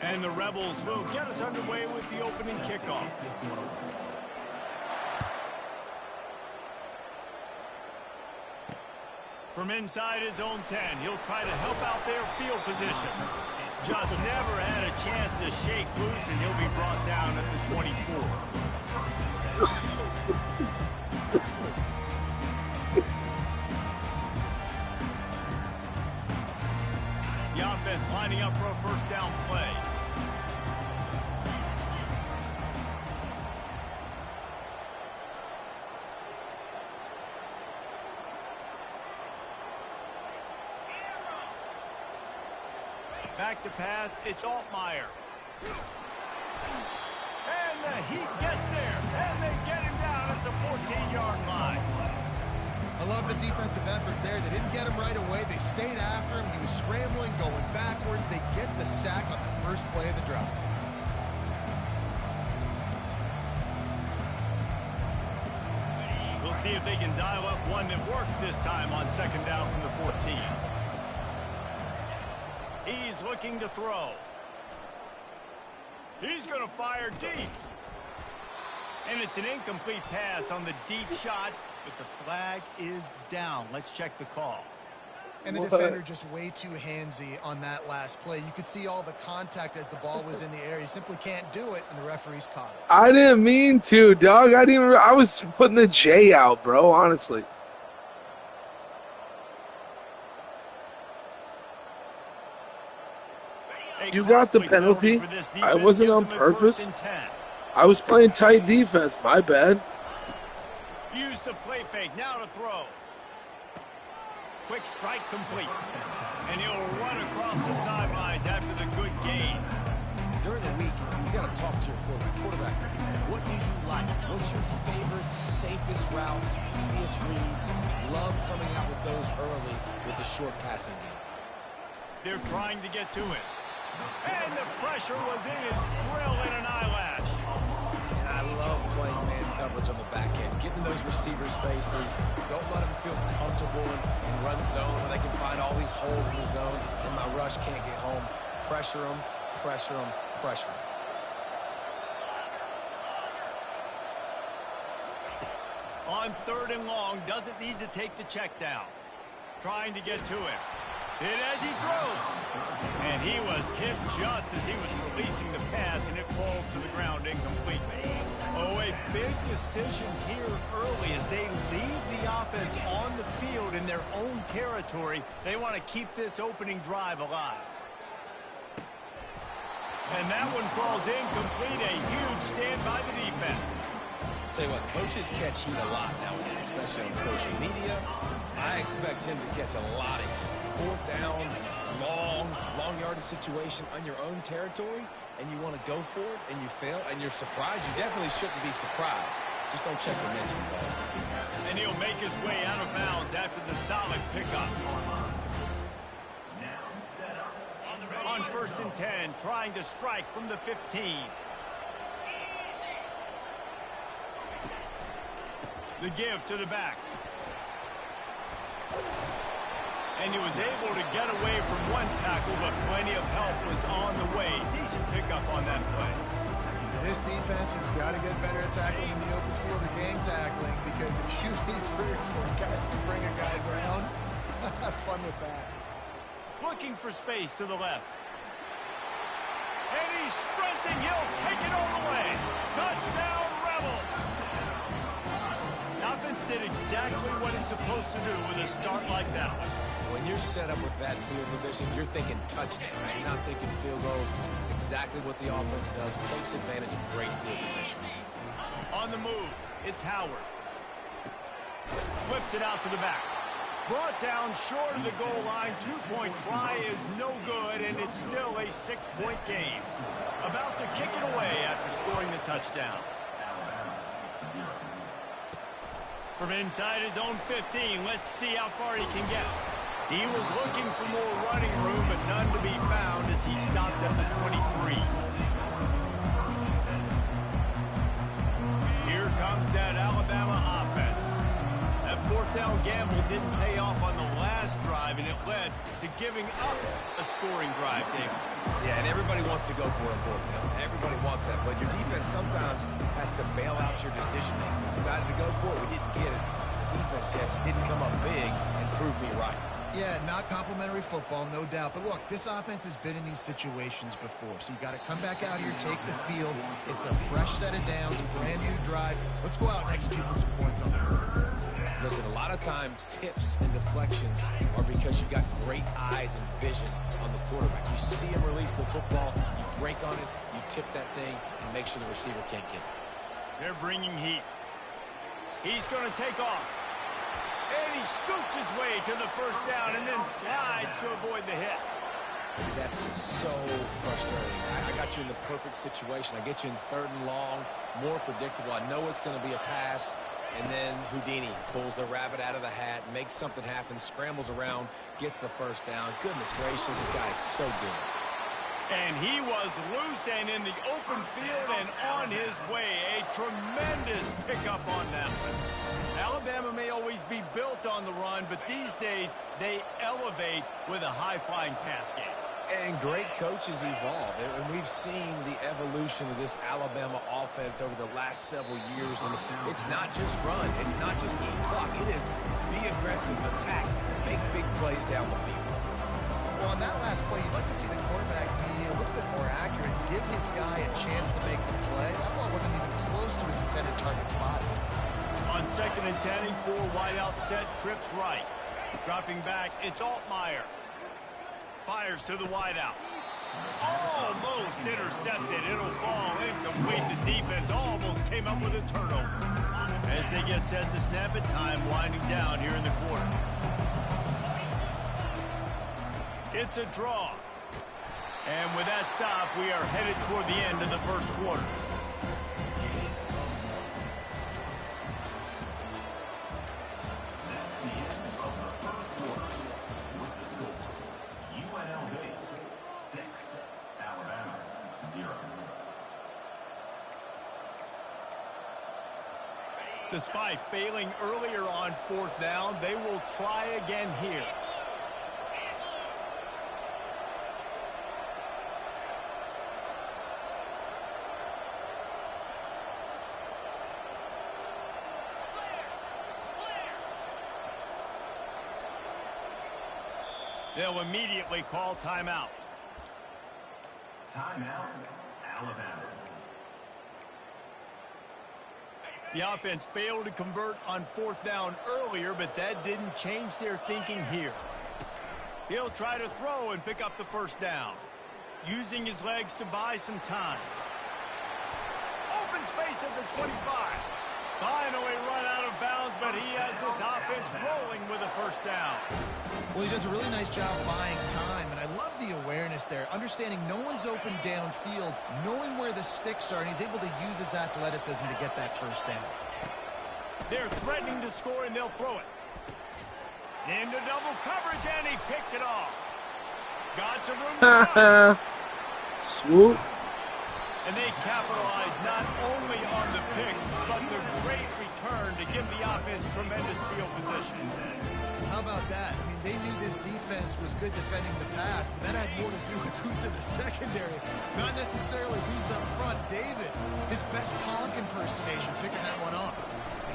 And the Rebels will get us underway with the opening kickoff. From inside his own 10, he'll try to help out their field position. Just never had a chance to shake loose, and he'll be brought down at the 24. The offense lining up for a first down play. Back to pass, it's Altmaier. And the Heat gets there, and they get him down at the 14-yard line. I love the defensive effort there. They didn't get him right away. They stayed after him. He was scrambling, going backwards. They get the sack on the first play of the drive. We'll see if they can dial up one that works this time on second down from the 14. He's looking to throw. He's going to fire deep. And it's an incomplete pass on the deep shot, but the flag is down. Let's check the call. And the defender just way too handsy on that last play. You could see all the contact as the ball was in the air. He simply can't do it, and the referee's caught it. I didn't mean to, dog. I was putting the J out, bro, honestly. You got the penalty. I wasn't on purpose. I was playing tight defense. My bad. Use the play fake. Now to throw. Quick strike complete. And he'll run across the sidelines after the good gain. During the week, you got to talk to your quarterback. What do you like? What's your favorite, safest routes, easiest reads? Love coming out with those early with the short passing game. They're trying to get to it. And the pressure was in his grill in an eyelash. And I love playing man coverage on the back end, getting those receivers' faces. Don't let them feel comfortable in run zone where they can find all these holes in the zone and my rush can't get home. Pressure them, pressure them, pressure them. On third and long, doesn't need to take the check down. Trying to get to it. Hit as he throws. And he was hit just as he was releasing the pass, and it falls to the ground incompletely. Oh, a big decision here early as they leave the offense on the field in their own territory. They want to keep this opening drive alive. And that one falls incomplete. A huge stand by the defense. Tell you what, coaches catch heat a lot nowadays, especially on social media. I expect him to catch a lot of heat. Fourth down, long yardage situation on your own territory, and you want to go for it, and you fail, and you're surprised. You definitely shouldn't be surprised. Just don't check the mentions, ball. And he'll make his way out of bounds after the solid pickup. On first and 10, trying to strike from the 15. The give to the back. And he was able to get away from one tackle, but plenty of help was on the way. Decent pickup on that play. This defense has got to get better at tackling in the open field or gang tackling, because if you need 3 or 4 guys to bring a guy down, have fun with that. Looking for space to the left. And he's sprinting. He'll take it all the way. Touchdown, Rebels. Offense did exactly what it's supposed to do with a start like that one. When you're set up with that field position, you're thinking touchdowns. You're not thinking field goals. It's exactly what the offense does. Takes advantage of great field position. On the move, it's Howard. Flips it out to the back. Brought down short of the goal line. 2-point try is no good, and it's still a 6-point game. About to kick it away after scoring the touchdown. From inside his own 15, let's see how far he can get. He was looking for more running room, but none to be found as he stopped at the 23. Here comes that Alabama offense. That fourth down gamble didn't pay off on the last drive, and it led to giving up a scoring drive, David. Yeah, and everybody wants to go for it on fourth down. Everybody wants that, but your defense sometimes has to bail out your decision-making. We decided to go for it. We didn't get it. The defense, Jesse, didn't come up big and prove me right. Yeah, not complimentary football, no doubt. But look, this offense has been in these situations before. So you got to come back out here, take the field. It's a fresh set of downs, brand new drive. Let's go out and execute with some points on the board. Listen, a lot of time tips and deflections are because you got great eyes and vision on the quarterback. You see him release the football, you break on it, you tip that thing, and make sure the receiver can't get it. They're bringing heat. He's going to take off. And he scoots his way to the first down and then slides to avoid the hit. That's so frustrating. I got you in the perfect situation. I get you in third and long, more predictable. I know it's going to be a pass. And then Houdini pulls the rabbit out of the hat, makes something happen, scrambles around, gets the first down. Goodness gracious, this guy is so good. And he was loose and in the open field and on his way. A tremendous pickup on that one. Alabama may always be built on the run, but these days they elevate with a high-flying pass game. And great coaches evolve. And we've seen the evolution of this Alabama offense over the last several years. And it's not just run. It's not just eat clock. It is be aggressive, attack, make big plays down the field. Well, on that last play, you'd like to see the quarterback be a little bit more accurate, give his guy a chance to make the play. That ball wasn't even close to his intended target's body. On 2nd and 10, 4 wide out set, trips right. Dropping back, it's Altmaier. Fires to the wideout. Almost intercepted. It'll fall incomplete. The defense almost came up with a turnover. As they get set to snap it, time winding down here in the quarter. It's a draw. And with that stop, we are headed toward the end of the first quarter. Despite failing earlier on 4th down, they will try again here. They'll immediately call timeout. Timeout, Alabama. The offense failed to convert on 4th down earlier, but that didn't change their thinking here. He'll try to throw and pick up the first down, using his legs to buy some time. Open space at the 25. Finally run out of bounds, but he has this offense rolling with a first down. Well, he does a really nice job buying time, and I love the awareness there, understanding no one's open downfield, knowing where the sticks are, and he's able to use his athleticism to get that first down. They're threatening to score, and they'll throw it. Into double coverage, and he picked it off. Got some room to run. Swoop. And they capitalize not only on the pick, but the great return to give the offense tremendous field position. How about that? I mean, they knew this defense was good defending the pass, but that had more to do with who's in the secondary, not necessarily who's up front. David, his best Pollock impersonation, picking that one off.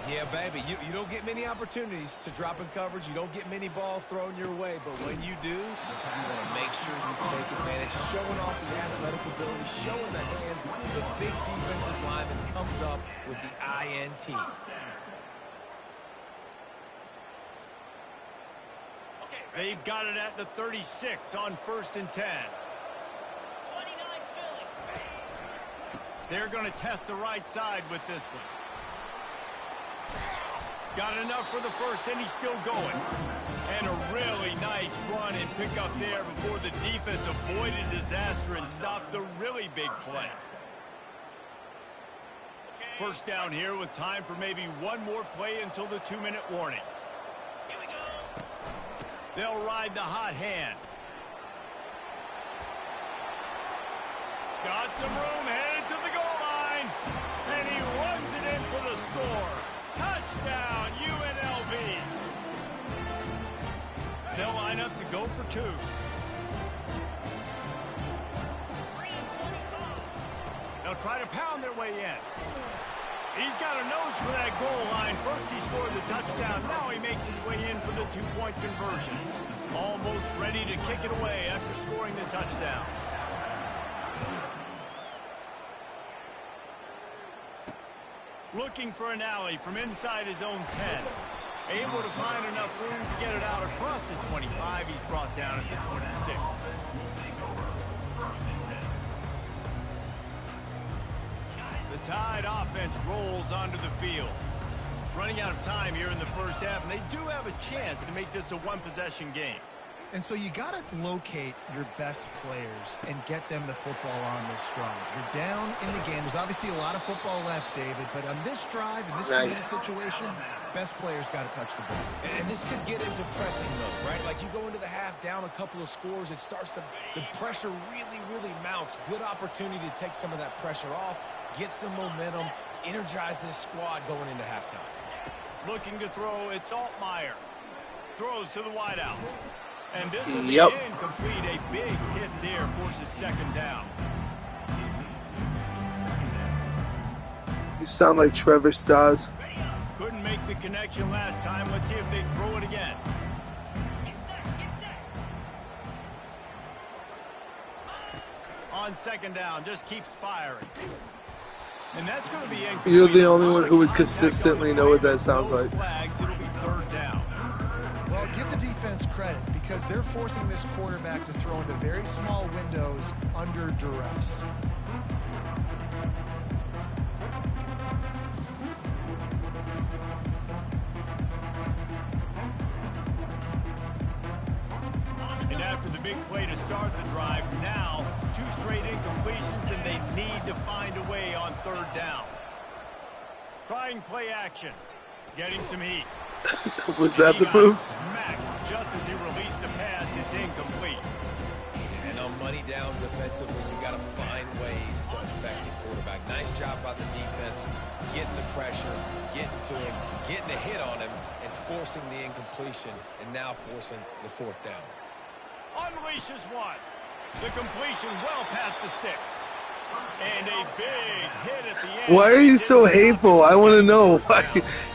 Yeah, baby, you don't get many opportunities to drop in coverage. You don't get many balls thrown your way, but when you do, you want to make sure you take advantage, showing off the athletic ability, showing the hands. The big defensive lineman comes up with the INT. They've got it at the 36 on 1st and 10. They're going to test the right side with this one. Got enough for the first, and he's still going. And a really nice run and pickup there before the defense avoided disaster and stopped the really big play. First down here with time for maybe one more play until the 2-minute warning. They'll ride the hot hand. Got some room, headed to the goal line. And he runs it in for the score. Touchdown, UNLV. They'll line up to go for two. They'll try to pound their way in. He's got a nose for that goal line. First he scored the touchdown. Now he makes his way in for the two-point conversion. Almost ready to kick it away after scoring the touchdown. Looking for an alley from inside his own 10. Able to find enough room to get it out across the 25. He's brought down at the 26. The Tide offense rolls onto the field. Running out of time here in the first half, and they do have a chance to make this a one-possession game. And so you got to locate your best players and get them the football on this drive. You're down in the game. There's obviously a lot of football left, David, but on this drive, in this two-minute situation, best players got to touch the ball. And this could get into pressing mode, right? Like you go into the half down a couple of scores, it starts to, the pressure really mounts. Good opportunity to take some of that pressure off, get some momentum, energize this squad going into halftime. Looking to throw, it's Altmaier. Throws to the wideout. And this will be incomplete. A big hit there forces second down. You sound like Trevor Stas. Couldn't make the connection last time. Let's see if they throw it again. On second down, just keeps firing. And that's going to be incomplete. You're the only one who would consistently know what that sounds like. Flags, it'll be third down. Well, give the defense credit because they're forcing this quarterback to throw into very small windows under duress. And after the big play to start the drive, now 2 straight incompletions, and they need to find a way on third down. Trying play action. Getting some heat. Was that the proof? Smacked just as he released the pass. It's incomplete. And on money down defensively, you got to find ways to affect the quarterback. Nice job by the defense, getting the pressure, getting to him, getting a hit on him, and forcing the incompletion, and now forcing the fourth down. Unleashes one. The completion well past the sticks. And a big hit at the end. Why are you so hateful? I want to know.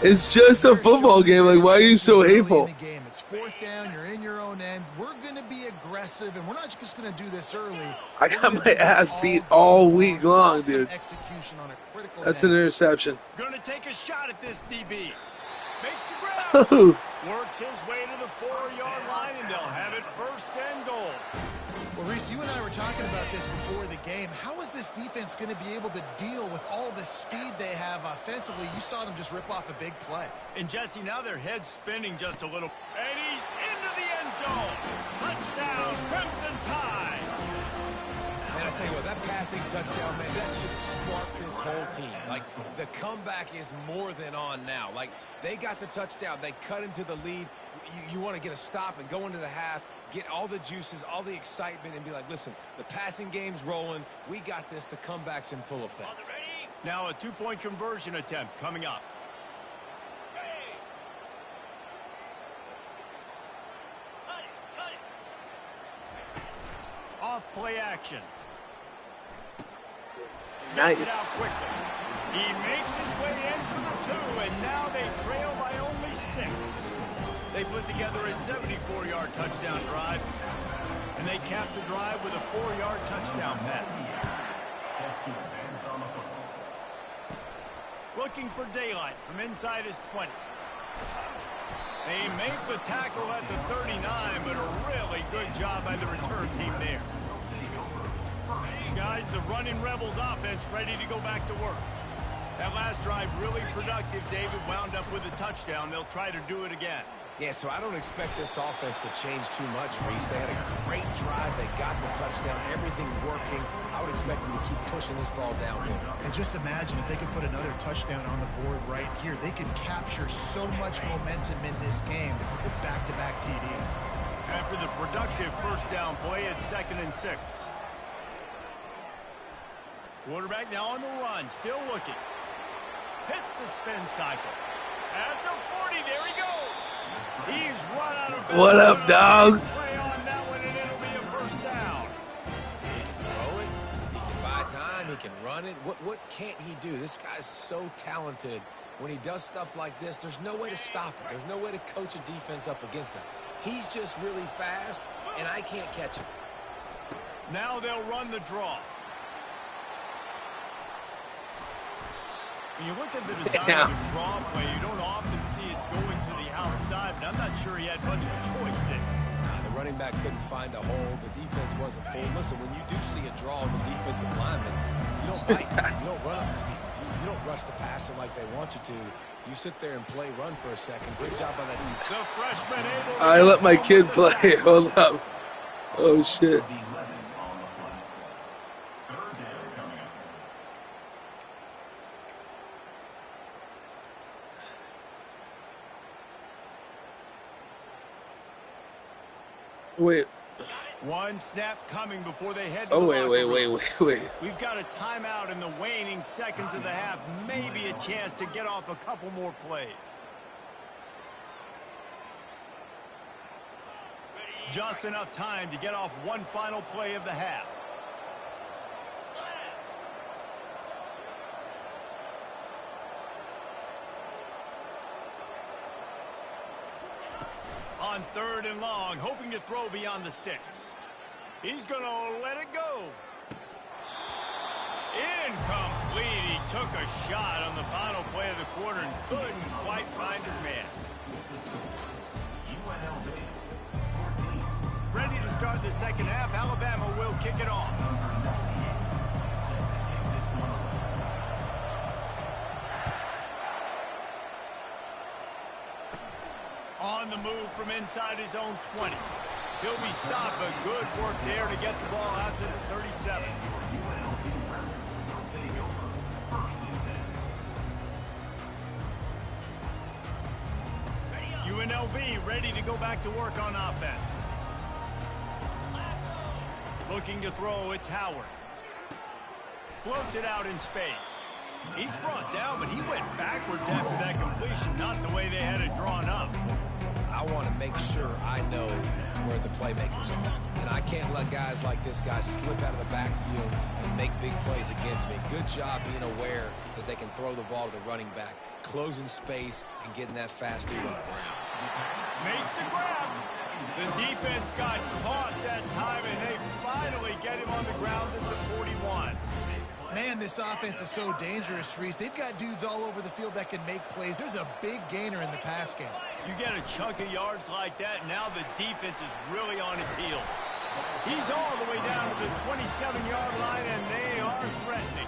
It's just a football game. Like, why are you so hateful? It's fourth down. You're in your own end. We're going to be aggressive, and we're not just going to do this early. I got my ass beat all week long, dude. Execution on a critical That's an interception. Going to take a shot at this DB. Makes the grab. Works his way to the 4-yard line, and they'll have it first and goal. Well, Reese, you and I were talking about this before the game. How is this defense going to be able to deal with all the speed they have offensively? You saw them just rip off a big play. And, Jesse, now their head's spinning just a little. And he's into the end zone. Touchdown, Crimson Tide. Man, I tell you what, that passing touchdown, man, that should spark this whole team. Like, the comeback is more than on now. Like, they got the touchdown. They cut into the lead. You want to get a stop and go into the half, get all the juices, all the excitement, and be like, listen, the passing game's rolling. We got this. The comeback's in full effect. Now a 2-point conversion attempt coming up. Off play action. Nice. Gets it out quickly. He makes his way in for the 2, and now they trail by only 6. They put together a 74-yard touchdown drive, and they cap the drive with a 4-yard touchdown pass. Looking for daylight from inside his 20. They make the tackle at the 39, but a really good job by the return team there. Guys, the running Rebels offense ready to go back to work. That last drive really productive. David wound up with a touchdown. They'll try to do it again. Yeah, so I don't expect this offense to change too much, Reese. They had a great drive. They got the touchdown. Everything working. I would expect them to keep pushing this ball downhill. And just imagine if they could put another touchdown on the board right here. They could capture so much momentum in this game with back-to-back TDs. After the productive first down play, it's 2nd and 6. Quarterback now on the run, still looking. Hits the spin cycle. At the 40, there he goes. He's run out of What up, dog? play on that one, and it'll be a first down. He can throw it. He can buy time. He can run it. What can't he do? This guy's so talented. When he does stuff like this, there's no way to stop it. There's no way to coach a defense up against us. He's just really fast, and I can't catch him. Now they'll run the draw. When you look at the design of a draw play, you don't often see it going to the outside, but I'm not sure he had much of a choice there. The running back couldn't find a hole. The defense wasn't full. Listen, when you do see a draw as a defensive lineman, you don't bite. You don't run up the field. You don't rush the passer like they want you to. You sit there and play run for a second. Great job by that defense. The freshman able to I let my kid play. Hold up. Oh, shit. Wait. One snap coming before they head to Oh, the wait. locker room. We've got a timeout in the waning seconds of the half. Maybe a chance to get off a couple more plays. Just enough time to get off one final play of the half. On 3rd and long, hoping to throw beyond the sticks. He's going to let it go. Incomplete. He took a shot on the final play of the quarter and couldn't quite find his man. Ready to start the second half. Alabama will kick it off. On the move from inside his own 20. He'll be stopped, but good work there to get the ball out to the 37. UNLV ready to go back to work on offense. Looking to throw, it's Howard. Floats it out in space. He's brought down, but he went backwards after that completion, not the way they had it drawn up. I want to make sure I know where the playmakers are. And I can't let guys like this guy slip out of the backfield and make big plays against me. Good job being aware that they can throw the ball to the running back, closing space, and getting that fast dude on the ground. Makes the grab. The defense got caught that time, and they finally get him on the ground at the 41. Man, this offense is so dangerous, Reese. They've got dudes all over the field that can make plays. There's a big gainer in the pass game. You get a chunk of yards like that, now the defense is really on its heels. He's all the way down to the 27-yard line, and they are threatening.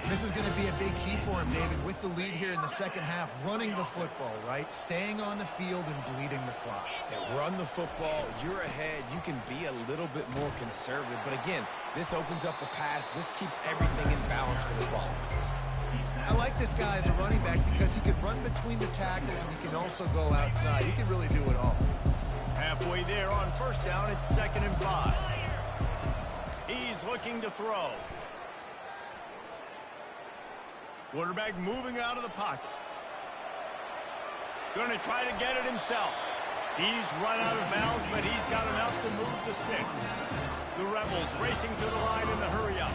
This is going to be a big key for him, David, with the lead here in the second half, running the football, right? Staying on the field and bleeding the clock. Yeah, run the football. You're ahead. You can be a little bit more conservative. But again, this opens up the pass. This keeps everything in balance for this offense. I like this guy as a running back because he can run between the tackles and he can also go outside. He can really do it all. Halfway there on first down, it's 2nd and 5. He's looking to throw. Quarterback moving out of the pocket. Going to try to get it himself. He's run out of bounds, but he's got enough to move the sticks. The Rebels racing to the line in the hurry-up.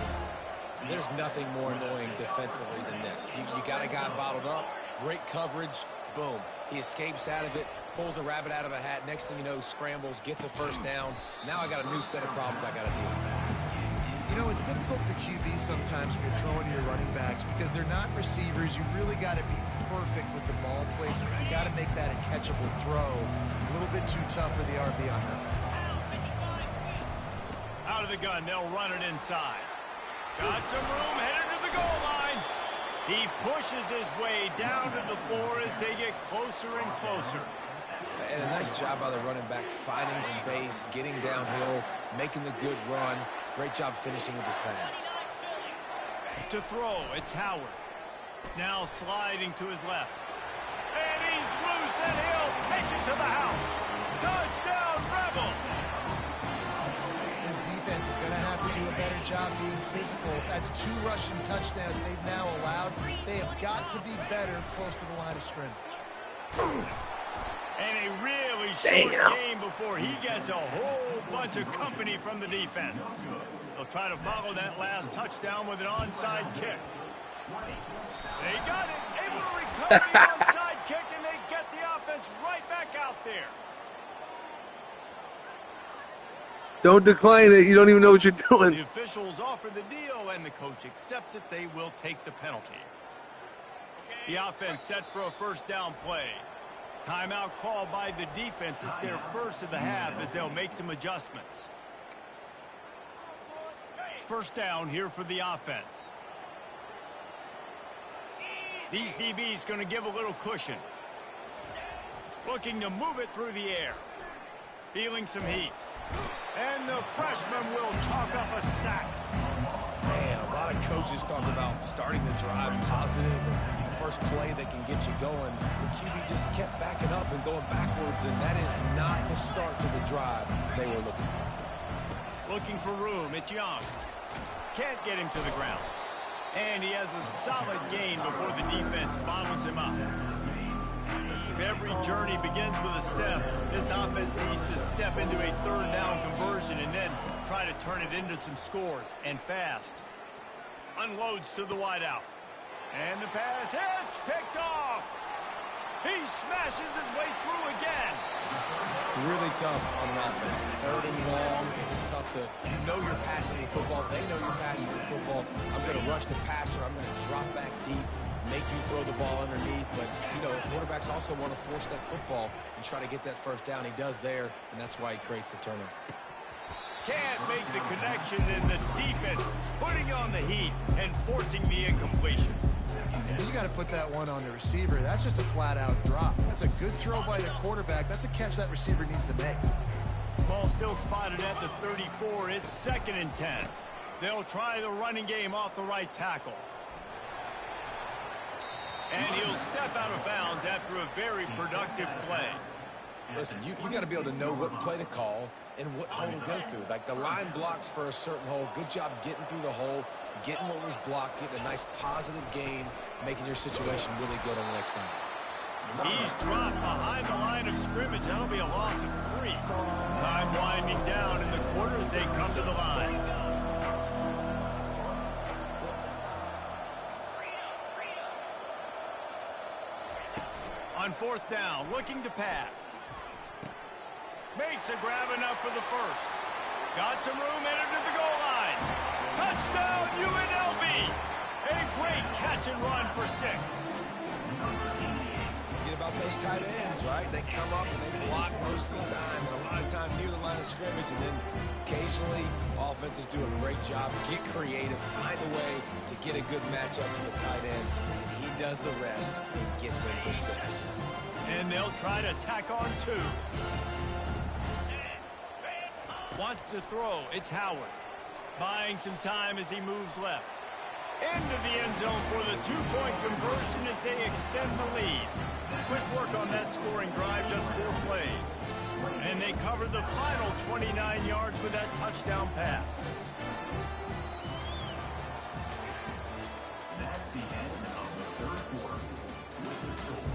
There's nothing more annoying defensively than this. You got a guy bottled up, great coverage, boom. He escapes out of it, pulls a rabbit out of a hat. Next thing you know, scrambles, gets a first down. Now I got a new set of problems I got to deal with. You know, it's difficult for QBs sometimes when you're throwing to your running backs because they're not receivers. You really got to be perfect with the ball placement. You got to make that a catchable throw. A little bit too tough for the RB on that. Out of the gun, they'll run it inside. Got some room, headed to the goal line. He pushes his way down to the floor as they get closer and closer. And a nice job by the running back, finding space, getting downhill, making the good run. Great job finishing with his pads. To throw, it's Howard. Now sliding to his left. And he's loose, and he'll take it to the house. Touchdown, Rebels! This defense is going to have to do a better job being physical. That's 2 rushing touchdowns they've now allowed. They have got to be better close to the line of scrimmage. And a really short game before he gets a whole bunch of company from the defense. They'll try to follow that last touchdown with an onside kick. They got it. Able to recover the onside kick, and they get the offense right back out there. Don't decline it. You don't even know what you're doing. The officials offer the deal, and the coach accepts it. They will take the penalty. The offense set for a first down play. Timeout called by the defense. It's their first of the half as they'll make some adjustments. First down here for the offense. These DBs going to give a little cushion. Looking to move it through the air. Feeling some heat. And the freshman will chalk up a sack. Man, a lot of coaches talk about starting the drive positive and the first play that can get you going. The QB just kept backing up and going backwards, and that is not the start to the drive they were looking for. Looking for room. It's Young. Can't get him to the ground. And he has a solid gain before the defense bottles him up. If every journey begins with a step, this offense needs to step into a third down conversion and then try to turn it into some scores, and fast. Unloads to the wideout. And the pass hits, picked off. He smashes his way through again. Really tough on an offense. Third and long, it's tough to, you know you're passing the football. They know you're passing the football. I'm going to rush the passer. I'm going to drop back deep, make you throw the ball underneath. But, you know, quarterbacks also want to force that football and try to get that first down. He does there, and that's why he creates the turnover. Can't make the connection, and the defense putting on the heat and forcing the incompletion. You got to put that one on the receiver. That's just a flat-out drop. That's a good throw by the quarterback. That's a catch that receiver needs to make. Ball still spotted at the 34. It's 2nd and 10. They'll try the running game off the right tackle. And he'll step out of bounds after a very productive play. Listen, you got to be able to know what play to call and what hole to go through. Like, the line blocks for a certain hole. Good job getting through the hole, getting what was blocked, getting a nice positive gain, making your situation really good on the next time. He's dropped behind the line of scrimmage. That'll be a loss of 3. Time winding down in the quarter as they come to the line. On 4th down, looking to pass. Makes a grab enough for the first. Got some room, entered to the goal line. Touchdown, UNLV! A great catch and run for 6. Forget about those tight ends, right? They come up and they block most of the time, and a lot of time near the line of scrimmage, and then occasionally offenses do a great job, get creative, find a way to get a good matchup for the tight end, and he does the rest and gets in for 6. And they'll try to tack on 2. Wants to throw. It's Howard. Buying some time as he moves left. Into the end zone for the 2-point conversion as they extend the lead. Quick work on that scoring drive, just 4 plays. And they cover the final 29 yards with that touchdown pass. That's the end of the 3rd quarter. With the score,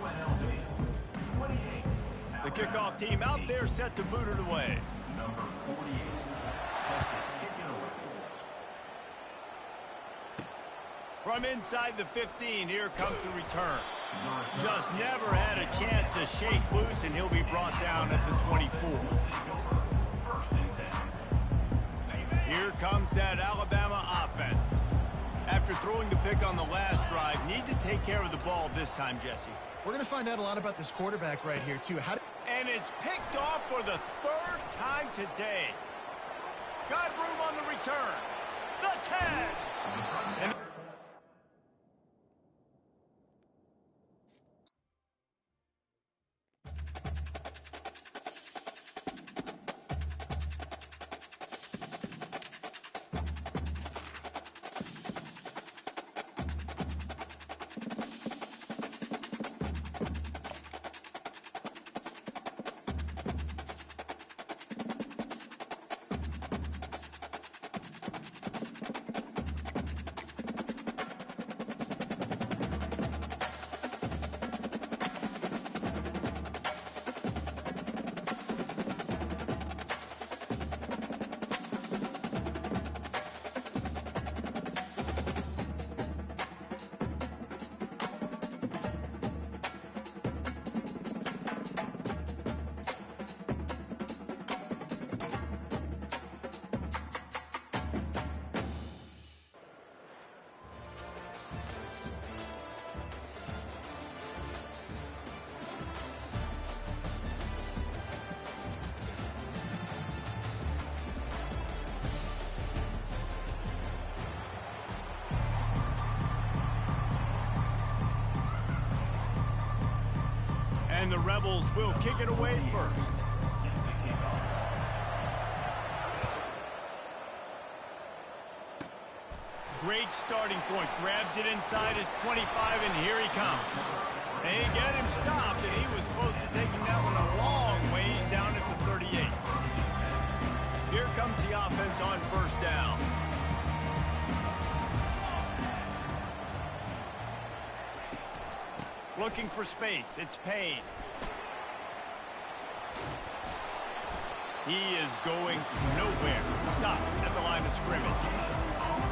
UNLV 28. The kickoff team out there set to boot it away. Number 48, set to kick it away. From inside the 15, here comes the return. Just never had a chance to shake loose, and he'll be brought down at the 24. Here comes that Alabama offense. After throwing the pick on the last drive, need to take care of the ball this time, Jesse. We're going to find out a lot about this quarterback right here, too. And it's picked off for the 3rd time today. Got room on the return. The 10. And And the Rebels will kick it away first. Great starting point. Grabs it inside his 25, and here he comes. They get him stopped, and he was close to taking that one a long ways down at the 38. Here comes the offense on first down. Looking for space. It's Payne. He is going nowhere. Stop at the line of scrimmage.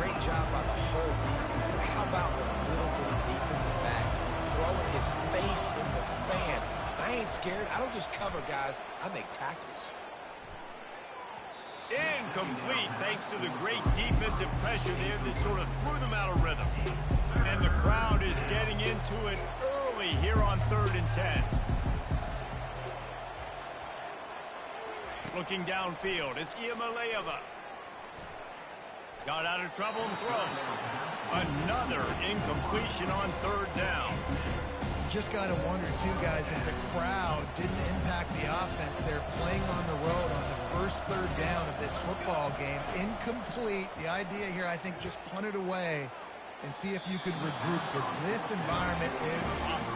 Great job by the whole defense, but how about the little bit of defensive back throwing his face in the fan? I ain't scared. I don't just cover guys. I make tackles. Incomplete, thanks to the great defensive pressure there that sort of threw them out of rhythm. And the crowd is getting into it early here on 3rd and 10. Looking downfield, it's Iamaleava. Got out of trouble and throws. Another incompletion on 3rd down. Just got to wonder, too, guys, if the crowd didn't impact the offense. They're playing on the road on the first 3rd down of this football game. Incomplete. The idea here, I think, just punt it away and see if you could regroup, because this environment is hostile.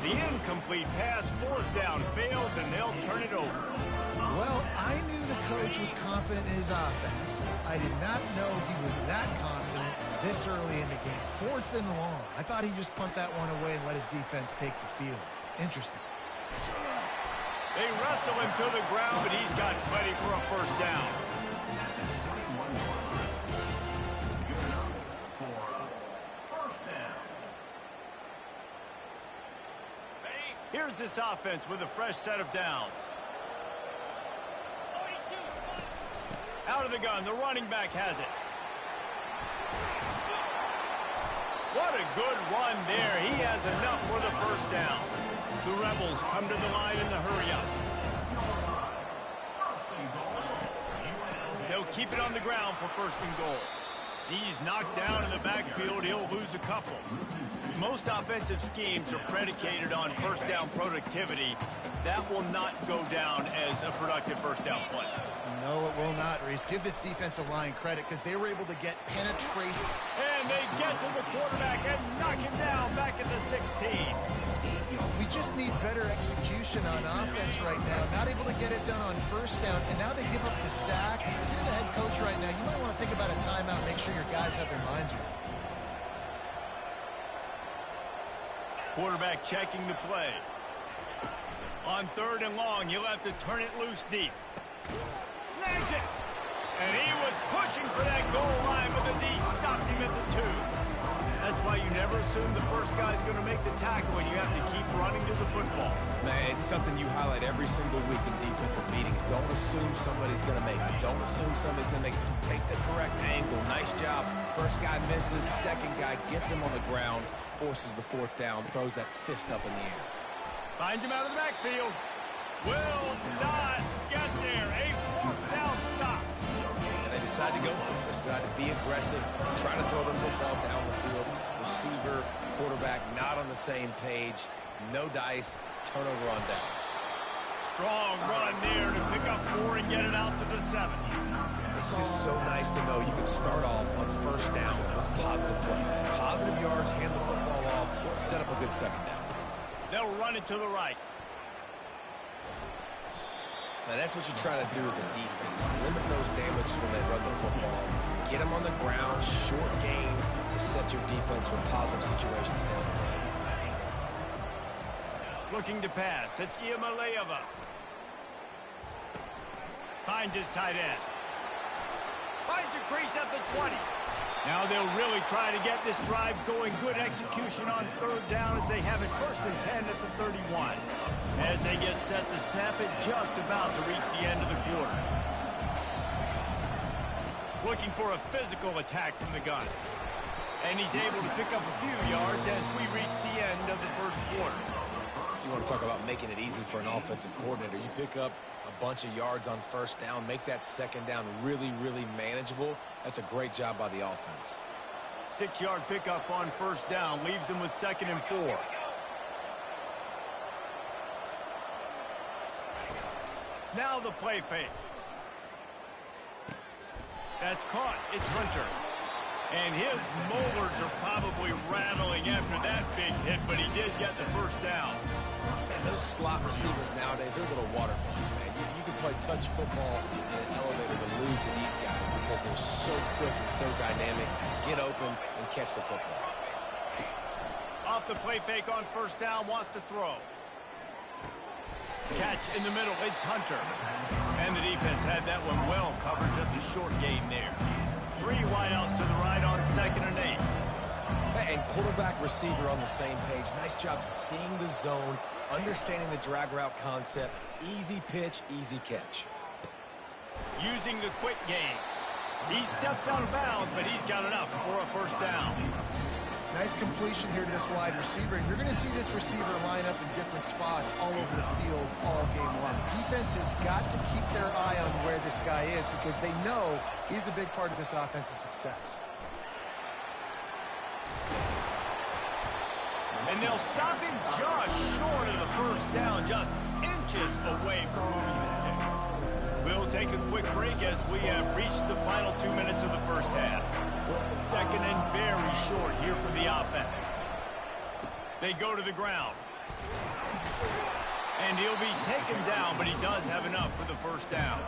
The incomplete pass, 4th down, fails, and they'll turn it over. Well, I knew the coach was confident in his offense. I did not know he was that confident this early in the game. 4th and long. I thought he'd just punt that one away and let his defense take the field. Interesting. They wrestle him to the ground, but he's got plenty for a first down. Here's this offense with a fresh set of downs. Out of the gun, the running back has it. What a good run there. He has enough for the first down. The Rebels come to the line in the hurry-up. They'll keep it on the ground for 1st and goal. He's knocked down in the backfield. He'll lose a couple. Most offensive schemes are predicated on first down productivity. That will not go down as a productive first down play. No, it will not, Reese. Give this defensive line credit, because they were able to get penetration. And they get to the quarterback and knock him down back at the 16. We just need better execution on offense right now. Not able to get it done on first down, and now they give up the sack. If you're the head coach right now, you might want to think about a timeout, make sure your guys have their minds right. Quarterback checking the play. On 3rd and long, you'll have to turn it loose deep. Snags it! And he was pushing for that goal line, but the D stopped him at the 2. That's why you never assume the first guy's going to make the tackle, and you have to keep running to the football. Man, it's something you highlight every single week in defensive meetings. Don't assume somebody's going to make it. Don't assume somebody's going to make it. Take the correct angle. Nice job. First guy misses. Second guy gets him on the ground, forces the 4th down, throws that fist up in the air. Finds him out of the backfield. Will not get there. A 4th down stop. And they decide to go for it. They decide to be aggressive, try to throw the football down the field. Receiver, quarterback, not on the same page. No dice. Turnover on downs. Strong run there to pick up 4 and get it out to the 7. It's just so nice to know you can start off on first down with positive plays. Positive yards, hand the football off, set up a good second down. They'll run it to the right. Now that's what you try to do as a defense. Limit those damages when they run the football. Get them on the ground, short gains to set your defense for positive situations down the road. Looking to pass. It's Iamaleava. Finds his tight end. Finds a crease at the 20. Now they'll really try to get this drive going. Good execution on 3rd down as they have it 1st and 10 at the 31. As they get set to snap it, just about to reach the end of the quarter. Looking for a physical attack from the gun. And he's able to pick up a few yards as we reach the end of the 1st quarter. You want to talk about making it easy for an offensive coordinator. You pick up a bunch of yards on first down, make that second down really, really manageable. That's a great job by the offense. 6-yard pickup on first down leaves them with 2nd and 4. Now the play fake. That's caught. It's Hunter. And his molars are probably rattling after that big hit, but he did get the first down. And those slot receivers nowadays, they're little water bugs, man. You can play touch football in an elevator to lose to these guys because they're so quick and so dynamic. Get open and catch the football. Off the play fake on first down, wants to throw. Catch in the middle, it's Hunter. And the defense had that one well covered, just a short gain there. 3 wideouts to the right on 2nd and 8. And quarterback receiver on the same page. Nice job seeing the zone, understanding the drag route concept. Easy pitch, easy catch. Using the quick game. He steps out of bounds, but he's got enough for a first down. Nice completion here to this wide receiver. And you're going to see this receiver line up in different spots all over the field all game long. Defense has got to keep their eye on where this guy is because they know he's a big part of this offense's success. And they'll stop him just short of the first down, just inches away from moving the sticks. We'll take a quick break as we have reached the final 2 minutes of the first half. 2nd and very short here for the offense. They go to the ground. And he'll be taken down, but he does have enough for the first down.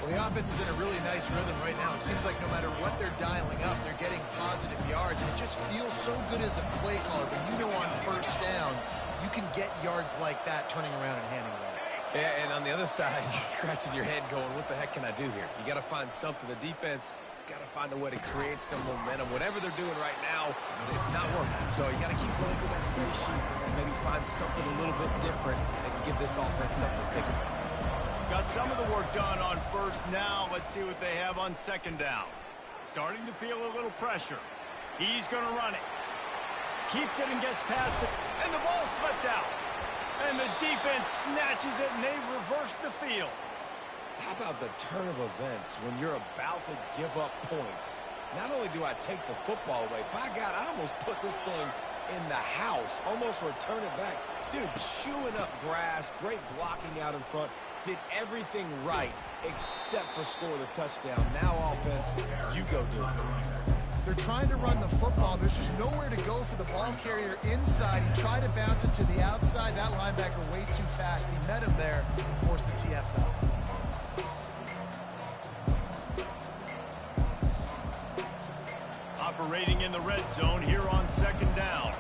Well, the offense is in a really nice rhythm right now. It seems like no matter what they're dialing up, they're getting positive yards. And it just feels so good as a play caller. When you know on first down, you can get yards like that turning around and handing it off. Yeah, and on the other side, you're scratching your head going, what the heck can I do here? You got to find something. The defense has got to find a way to create some momentum. Whatever they're doing right now, it's not working. So you got to keep going to that play sheet and maybe find something a little bit different that can give this offense something to think about. Got some of the work done on first. Now let's see what they have on 2nd down. Starting to feel a little pressure. He's going to run it. Keeps it and gets past it. And the ball slipped out. And the defense snatches it, and they reverse the field. How about the turn of events when you're about to give up points? Not only do I take the football away, by God, I almost put this thing in the house, almost return it back. Dude, chewing up grass, great blocking out in front, did everything right except for score the touchdown. Now offense, you go do it. They're trying to run the football. There's just nowhere to go for the ball carrier inside. He tried to bounce it to the outside. That linebacker way too fast. He met him there and forced the TFL. Operating in the red zone here on 2nd down.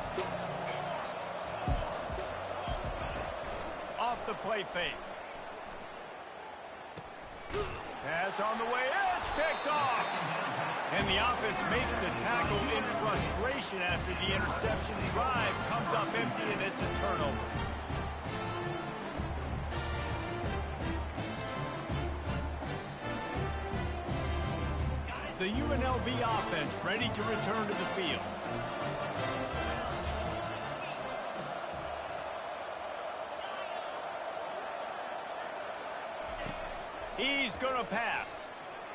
Off the play fake. Pass on the way. It's picked off. And the offense makes the tackle in frustration after the interception. Drive comes up empty, and it's a turnover. The UNLV offense ready to return to the field. He's going to pass.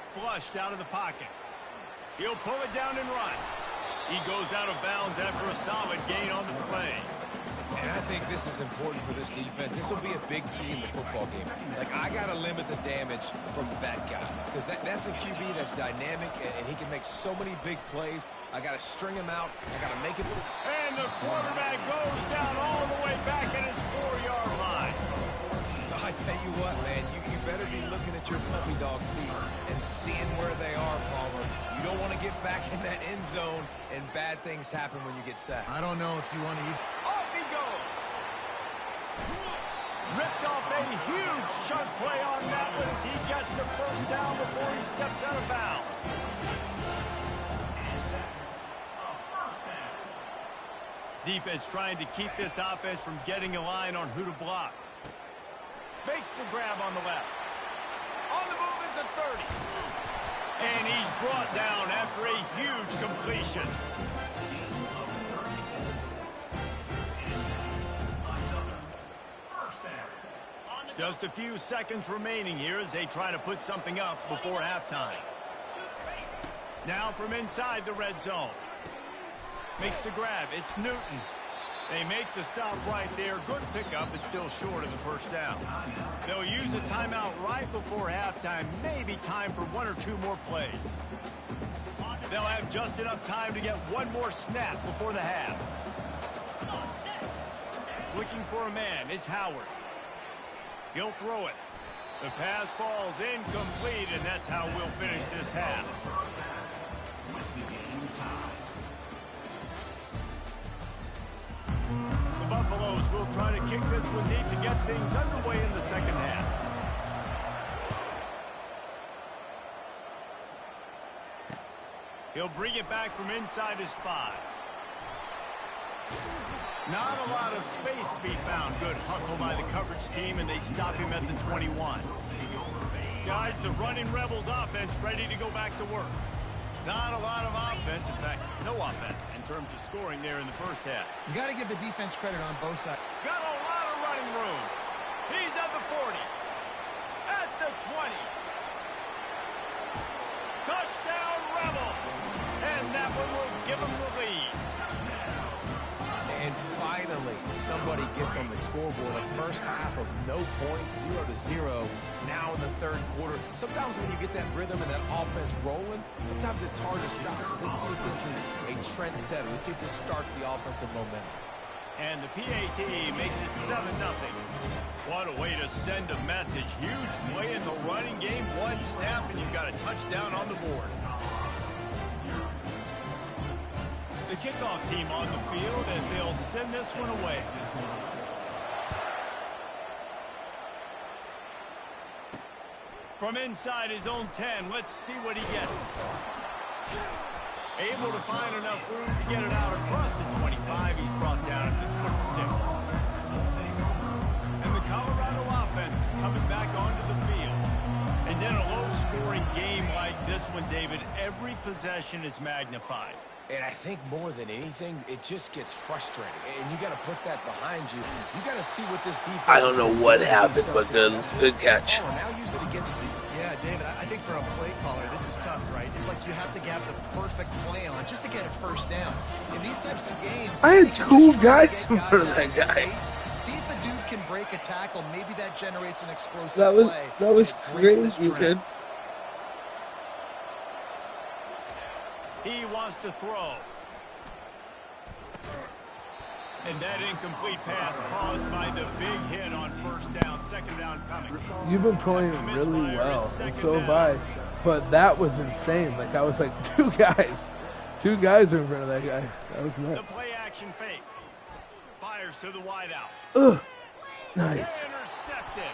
Flushed out of the pocket. He'll pull it down and run. He goes out of bounds after a solid gain on the play. And I think this is important for this defense. This will be a big key in the football game. Like, I got to limit the damage from that guy. Because that's a QB that's dynamic, and he can make so many big plays. I got to string him out. I got to make it. And the quarterback goes down all the way back at his 4-yard line. I tell you what, man, you better be looking at your puppy dog feet and seeing where they are, Palmer. You don't want to get back in that end zone and bad things happen when you get sacked. I don't know if you want to even... Off he goes. Ripped off a huge shunt play on that one as he gets the first down before he steps out of bounds. Defense trying to keep this offense from getting a line on who to block. Makes the grab on the left. On the move is the 30. And he's brought down after a huge completion. Just a few seconds remaining here as they try to put something up before halftime. Now from inside the red zone. Makes the grab. It's Newton. They make the stop right there. Good pickup, but still short of the first down. They'll use a timeout right before halftime. Maybe time for one or two more plays. They'll have just enough time to get one more snap before the half. Looking for a man. It's Howard. He'll throw it. The pass falls incomplete, and that's how we'll finish this half. The Buffaloes will try to kick this one deep to get things underway in the second half. He'll bring it back from inside his 5. Not a lot of space to be found. Good hustle by the coverage team, and they stop him at the 21. Guys, the running Rebels offense ready to go back to work. Not a lot of offense, in fact, no offense in terms of scoring there in the first half. You got to give the defense credit on both sides. Got a lot of running room. He's at the 40. At the 20. Touchdown, Rebel. And that one will give them the lead. And finally, somebody gets on the scoreboard. A first half of no points, 0-0. Now in the third quarter. Sometimes when you get that rhythm and that offense rolling, sometimes it's hard to stop. So let's see if this is a trendsetter. Let's see if this starts the offensive momentum. And the PAT makes it 7-0. What a way to send a message. Huge play in the running game. One snap, and you've got a touchdown on the board. The kickoff team on the field as they'll send this one away. From inside his own 10, let's see what he gets. Able to find enough room to get it out across the 25. He's brought down at the 26. And the Colorado offense is coming back onto the field. And in a low-scoring game like this one, David, every possession is magnified. And I think more than anything, it just gets frustrating. And you got to put that behind you. You got to see what this defense. I don't know what happened, but good catch. Now use it against you. Yeah, David, I think for a play caller, this is tough, right? It's like you have to have the perfect play on just to get a first down. In these types of games, I had two guys in front of that guy. See if a dude can break a tackle. Maybe that generates an explosive play. That was great, you kid. He wants to throw. And that incomplete pass caused by the big hit on first down, second down coming. You've been playing really well, and so have I. But that was insane. Like, I was like, two guys are in front of that guy. That was nuts. The play action fake. Fires to the wideout. Ugh. Nice. Intercepted.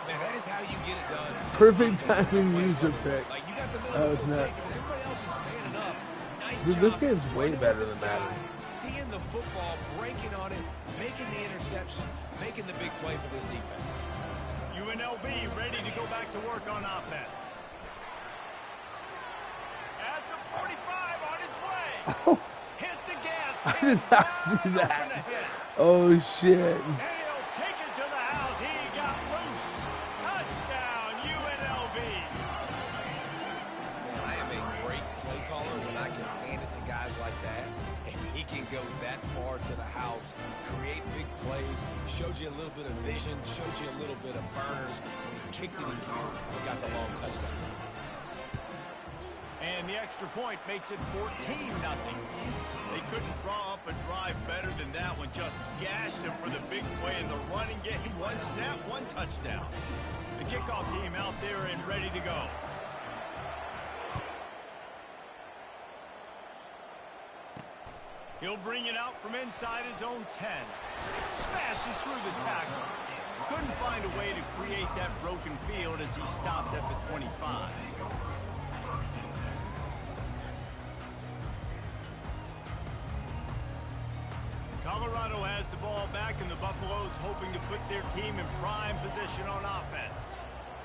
Man, that is how you get it done. Perfect timing user pick. Like, you got the That was nuts. everybody else is paying it up. Nice Dude, job. this game's way better than Madden. Seeing the football, breaking on it, making the interception, making the big play for this defense. UNLV ready to go back to work on offense. At the 45 on his way. Oh, Hit the gas. I did not see that. Oh, shit. And he'll take it to the house. He got loose. Touchdown, UNLV. Man, I am a great play caller when I can hand it to guys like that. And he can go that far to the house, create big plays, showed you a little bit of vision, showed you a little bit of burners. When he kicked it in here, he got the long touchdown. And the extra point makes it 14-0. They couldn't draw up a drive better than that one. Just gashed him for the big play in the running game. One snap, one touchdown. The kickoff team out there and ready to go. He'll bring it out from inside his own 10. Smashes through the tackle. Couldn't find a way to create that broken field as he stopped at the 25. Colorado has the ball back, and the Buffaloes hoping to put their team in prime position on offense.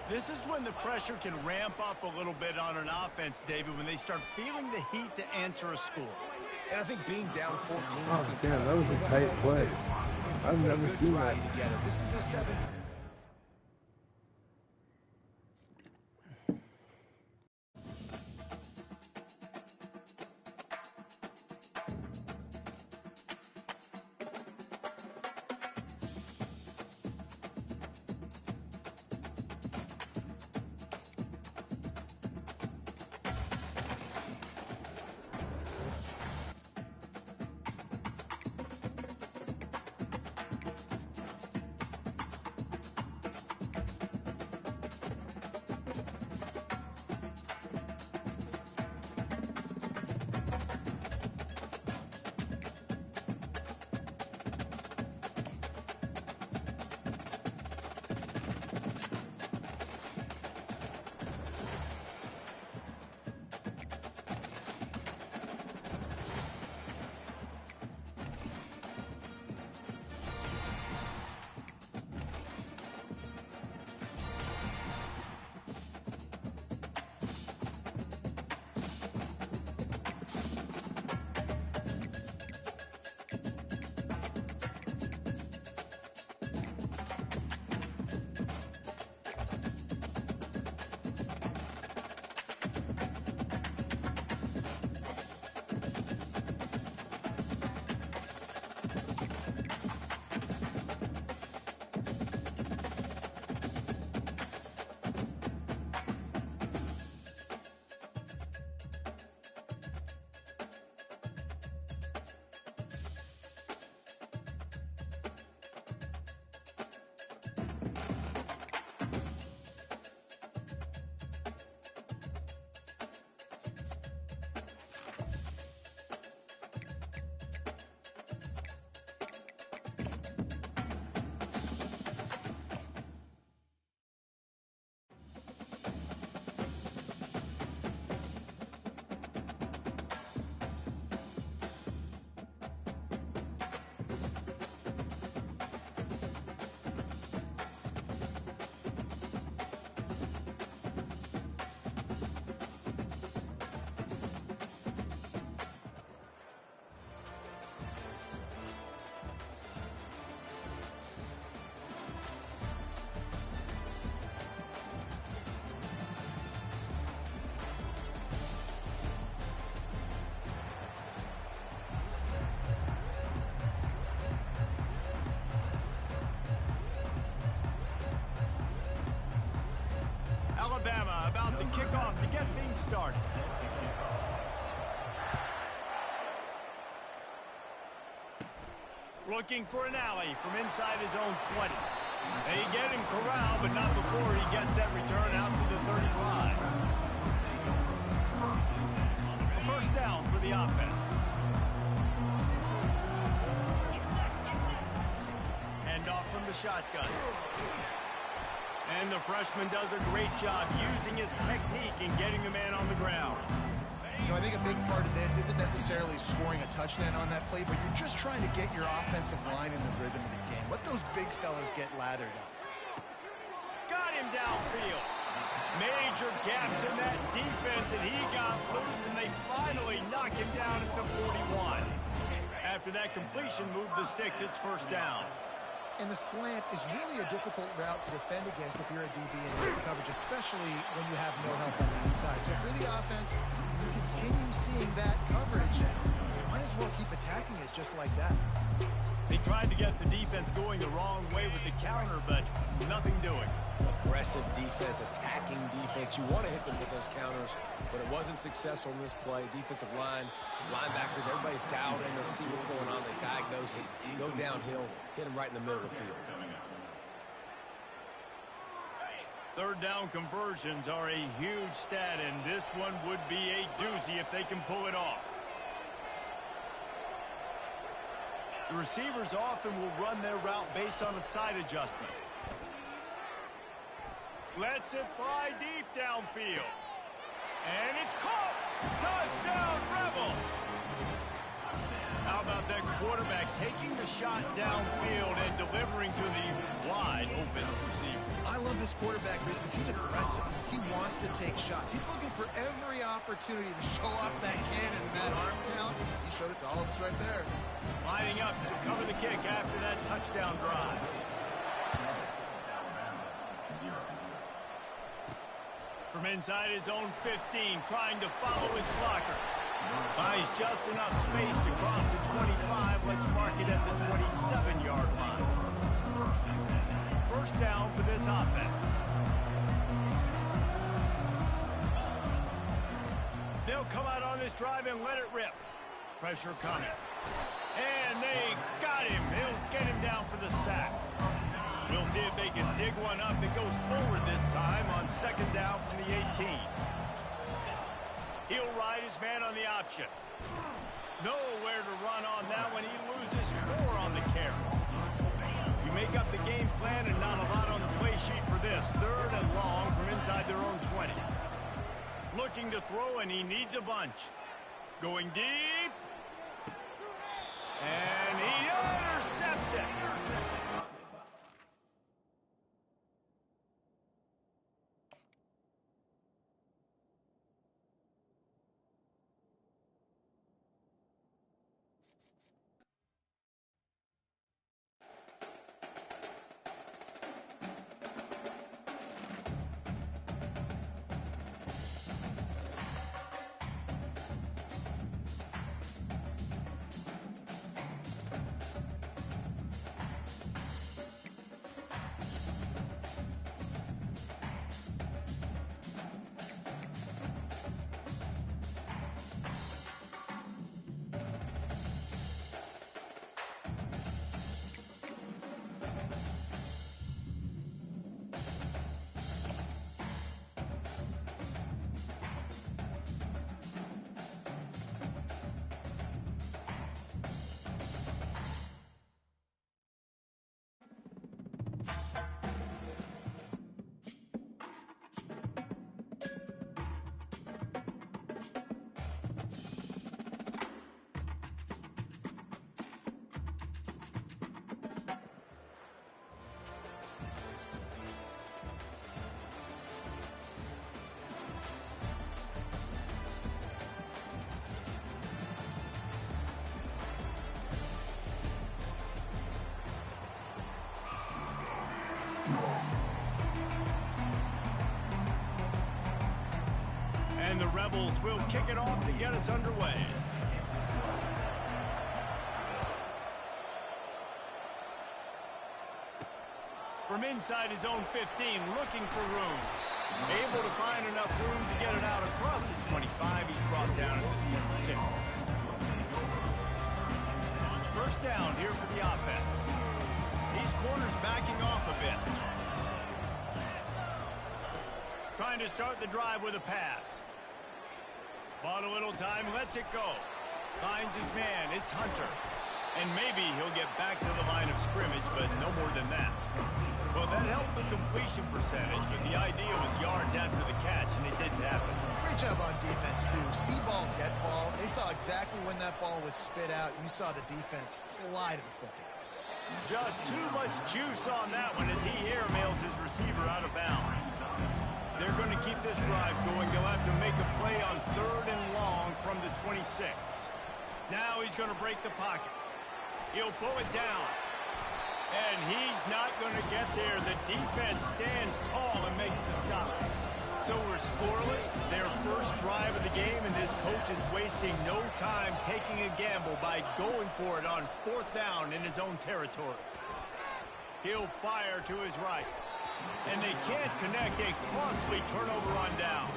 This is when the pressure can ramp up a little bit on an offense, David, when they start feeling the heat to answer a score. And I think being down 14. Oh, damn, that was a tight play. I've never seen that. Together. This is a 7. kickoff to get things started. Looking for an alley from inside his own 20. They get him corralled, but not before he gets that return out to the 35. A first down for the offense. Hand off from the shotgun. And the freshman does a great job using his technique and getting the man on the ground. You know, I think a big part of this isn't necessarily scoring a touchdown on that play, but you're just trying to get your offensive line in the rhythm of the game. Let those big fellas get lathered up. Got him downfield. Major gaps in that defense, and he got loose, and they finally knock him down at the 41. After that completion, move the sticks, it's first down. And the slant is really a difficult route to defend against if you're a DB in the coverage, especially when you have no help on the inside. So for the offense, you continue seeing that coverage, you might as well keep attacking it just like that. They tried to get the defense going the wrong way with the counter, but nothing doing. Aggressive defense, attacking defense. You want to hit them with those counters, but it wasn't successful in this play. Defensive line, linebackers, everybody's dialed in. They see what's going on. They diagnose it, go downhill, hit them right in the middle of the field. Third down conversions are a huge stat, and this one would be a doozy if they can pull it off. The receivers often will run their route based on a side adjustment. Lets it fly deep downfield. And it's caught! Touchdown, Rebels! How about that quarterback taking the shot downfield and delivering to the wide open receiver? I love this quarterback, Chris, because he's aggressive. He wants to take shots. He's looking for every opportunity to show off that cannon and that arm talent. He showed it to all of us right there. Lining up to cover the kick after that touchdown drive. From inside his own 15, trying to follow his blockers. Buys just enough space to cross the 25. Let's mark it at the 27-yard line. First down for this offense. They'll come out on this drive and let it rip. Pressure coming. And they got him. He'll get him down for the sack. We'll see if they can dig one up. It goes forward this time on second down from the 18. He'll ride his man on the option. Nowhere to run on that one. He loses 4 on the carry. You make up the game plan and not a lot on the play sheet for this. Third and long from inside their own 20. Looking to throw, and he needs a bunch. Going deep. And he intercepts it. And the Rebels will kick it off to get us underway. From inside his own 15, looking for room. Able to find enough room to get it out across the 25. He's brought down at the 26. First down here for the offense. These corners backing off a bit. Trying to start the drive with a pass. Bought a little time, lets it go. Finds his man, it's Hunter. And maybe he'll get back to the line of scrimmage, but no more than that. Well, that helped the completion percentage, but the idea was yards after the catch, and it didn't happen. Great job on defense, too. See ball, get ball. They saw exactly when that ball was spit out. You saw the defense fly to the football. Just too much juice on that one as he airmails his receiver out of bounds. They're going to keep this drive going. They'll have to make a play on 3rd and long from the 26. Now he's going to break the pocket. He'll pull it down. And he's not going to get there. The defense stands tall and makes the stop. So we're scoreless. Their first drive of the game, and this coach is wasting no time taking a gamble by going for it on 4th down in his own territory. He'll fire to his right. And they can't connect. A costly turnover on downs.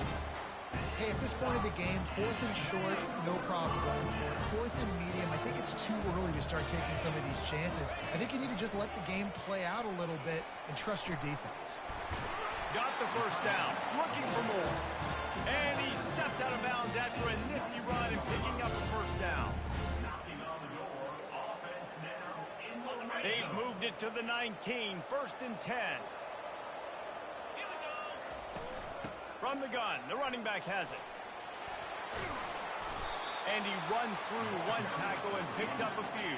Hey, at this point of the game, 4th and short, no problem going for it. 4th and medium, I think it's too early to start taking some of these chances. I think you need to just let the game play out a little bit and trust your defense. Got the first down, looking for more. And he steps out of bounds after a nifty run and picking up a first down. They've moved it to the 19, 1st and 10. From the gun, the running back has it. And he runs through one tackle and picks up a few.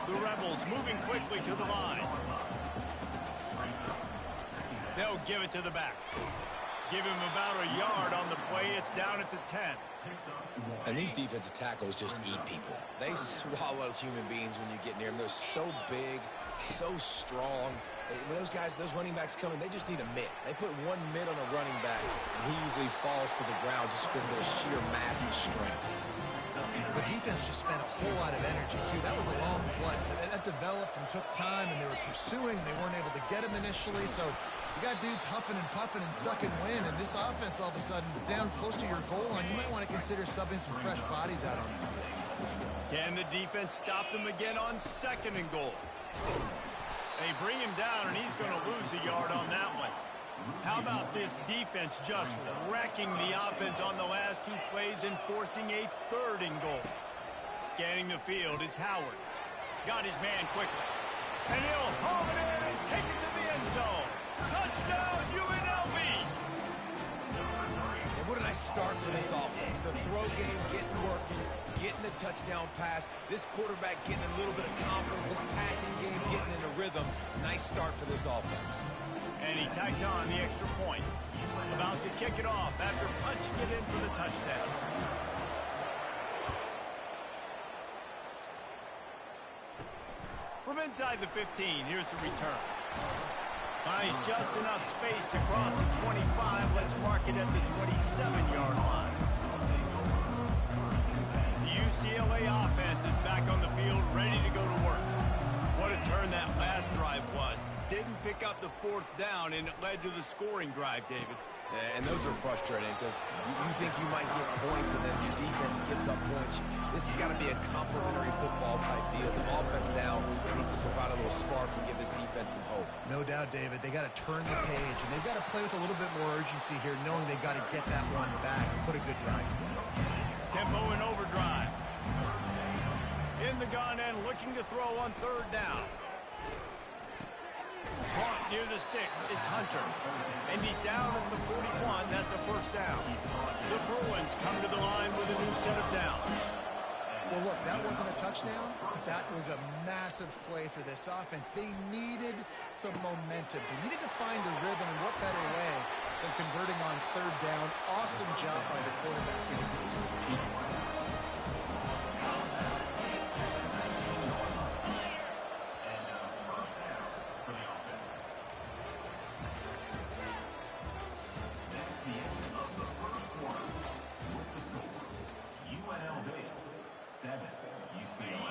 The Rebels moving quickly to the line. They'll give it to the back. Give him about a yard on the play. It's down at the 10. And these defensive tackles just eat people. They swallow human beings when you get near them. They're so big, so strong. When those guys, those running backs come in, they just need a mitt. They put one mitt on a running back, and he usually falls to the ground just because of their sheer mass and strength. The defense just spent a whole lot of energy, too. That was a long play. That developed and took time, and they were pursuing, and they weren't able to get him initially. So you got dudes huffing and puffing and sucking wind, and this offense all of a sudden down close to your goal line. You might want to consider subbing some fresh bodies out on the field. Can the defense stop them again on 2nd and goal? They bring him down, and he's going to lose a yard on that one. How about this defense just wrecking the offense on the last 2 plays and forcing a 3rd and goal? Scanning the field, it's Howard. Got his man quickly. And he'll haul it in and take it to the end zone. Touchdown, UNLV! And what did I start for this offense? The throw game getting working, getting the touchdown pass. This quarterback getting a little bit of confidence. This passing game getting in a rhythm. Nice start for this offense. And he tacks on the extra point. About to kick it off after punching it in for the touchdown. From inside the 15, here's the return. Finds just enough space to cross the 25. Let's mark it at the 27-yard line. The UCLA offense is back on the field, ready to go to work. What a turn that last drive was. Didn't pick up the 4th down, and it led to the scoring drive, David. Yeah, and those are frustrating because you think you might get points and then your defense gives up points. This has got to be a complementary football type deal. The offense now needs to provide a little spark and give this defense some hope. No doubt, David. They got to turn the page, and they've got to play with a little bit more urgency here, knowing they've got to get that one back and put a good drive together. Tempo and overdrive. In the gun and looking to throw on 3rd down. Caught near the sticks, it's Hunter. And he's down at the 41, that's a first down. The Bruins come to the line with a new set of downs. Well, look, that wasn't a touchdown, but that was a massive play for this offense. They needed some momentum. They needed to find a rhythm, and what better way than converting on 3rd down. Awesome job by the quarterback.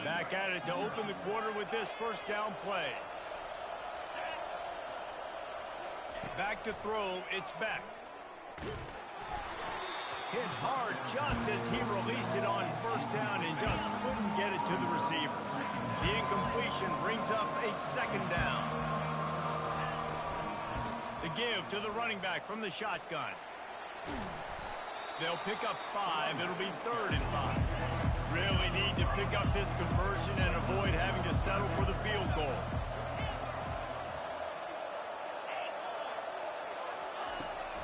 Back at it to open the quarter with this first down play. Back to throw, it's Beck. Hit hard just as he released it on first down and just couldn't get it to the receiver. The incompletion brings up a second down. The give to the running back from the shotgun. They'll pick up 5. It'll be 3rd and 5. Really need to pick up this conversion and avoid having to settle for the field goal.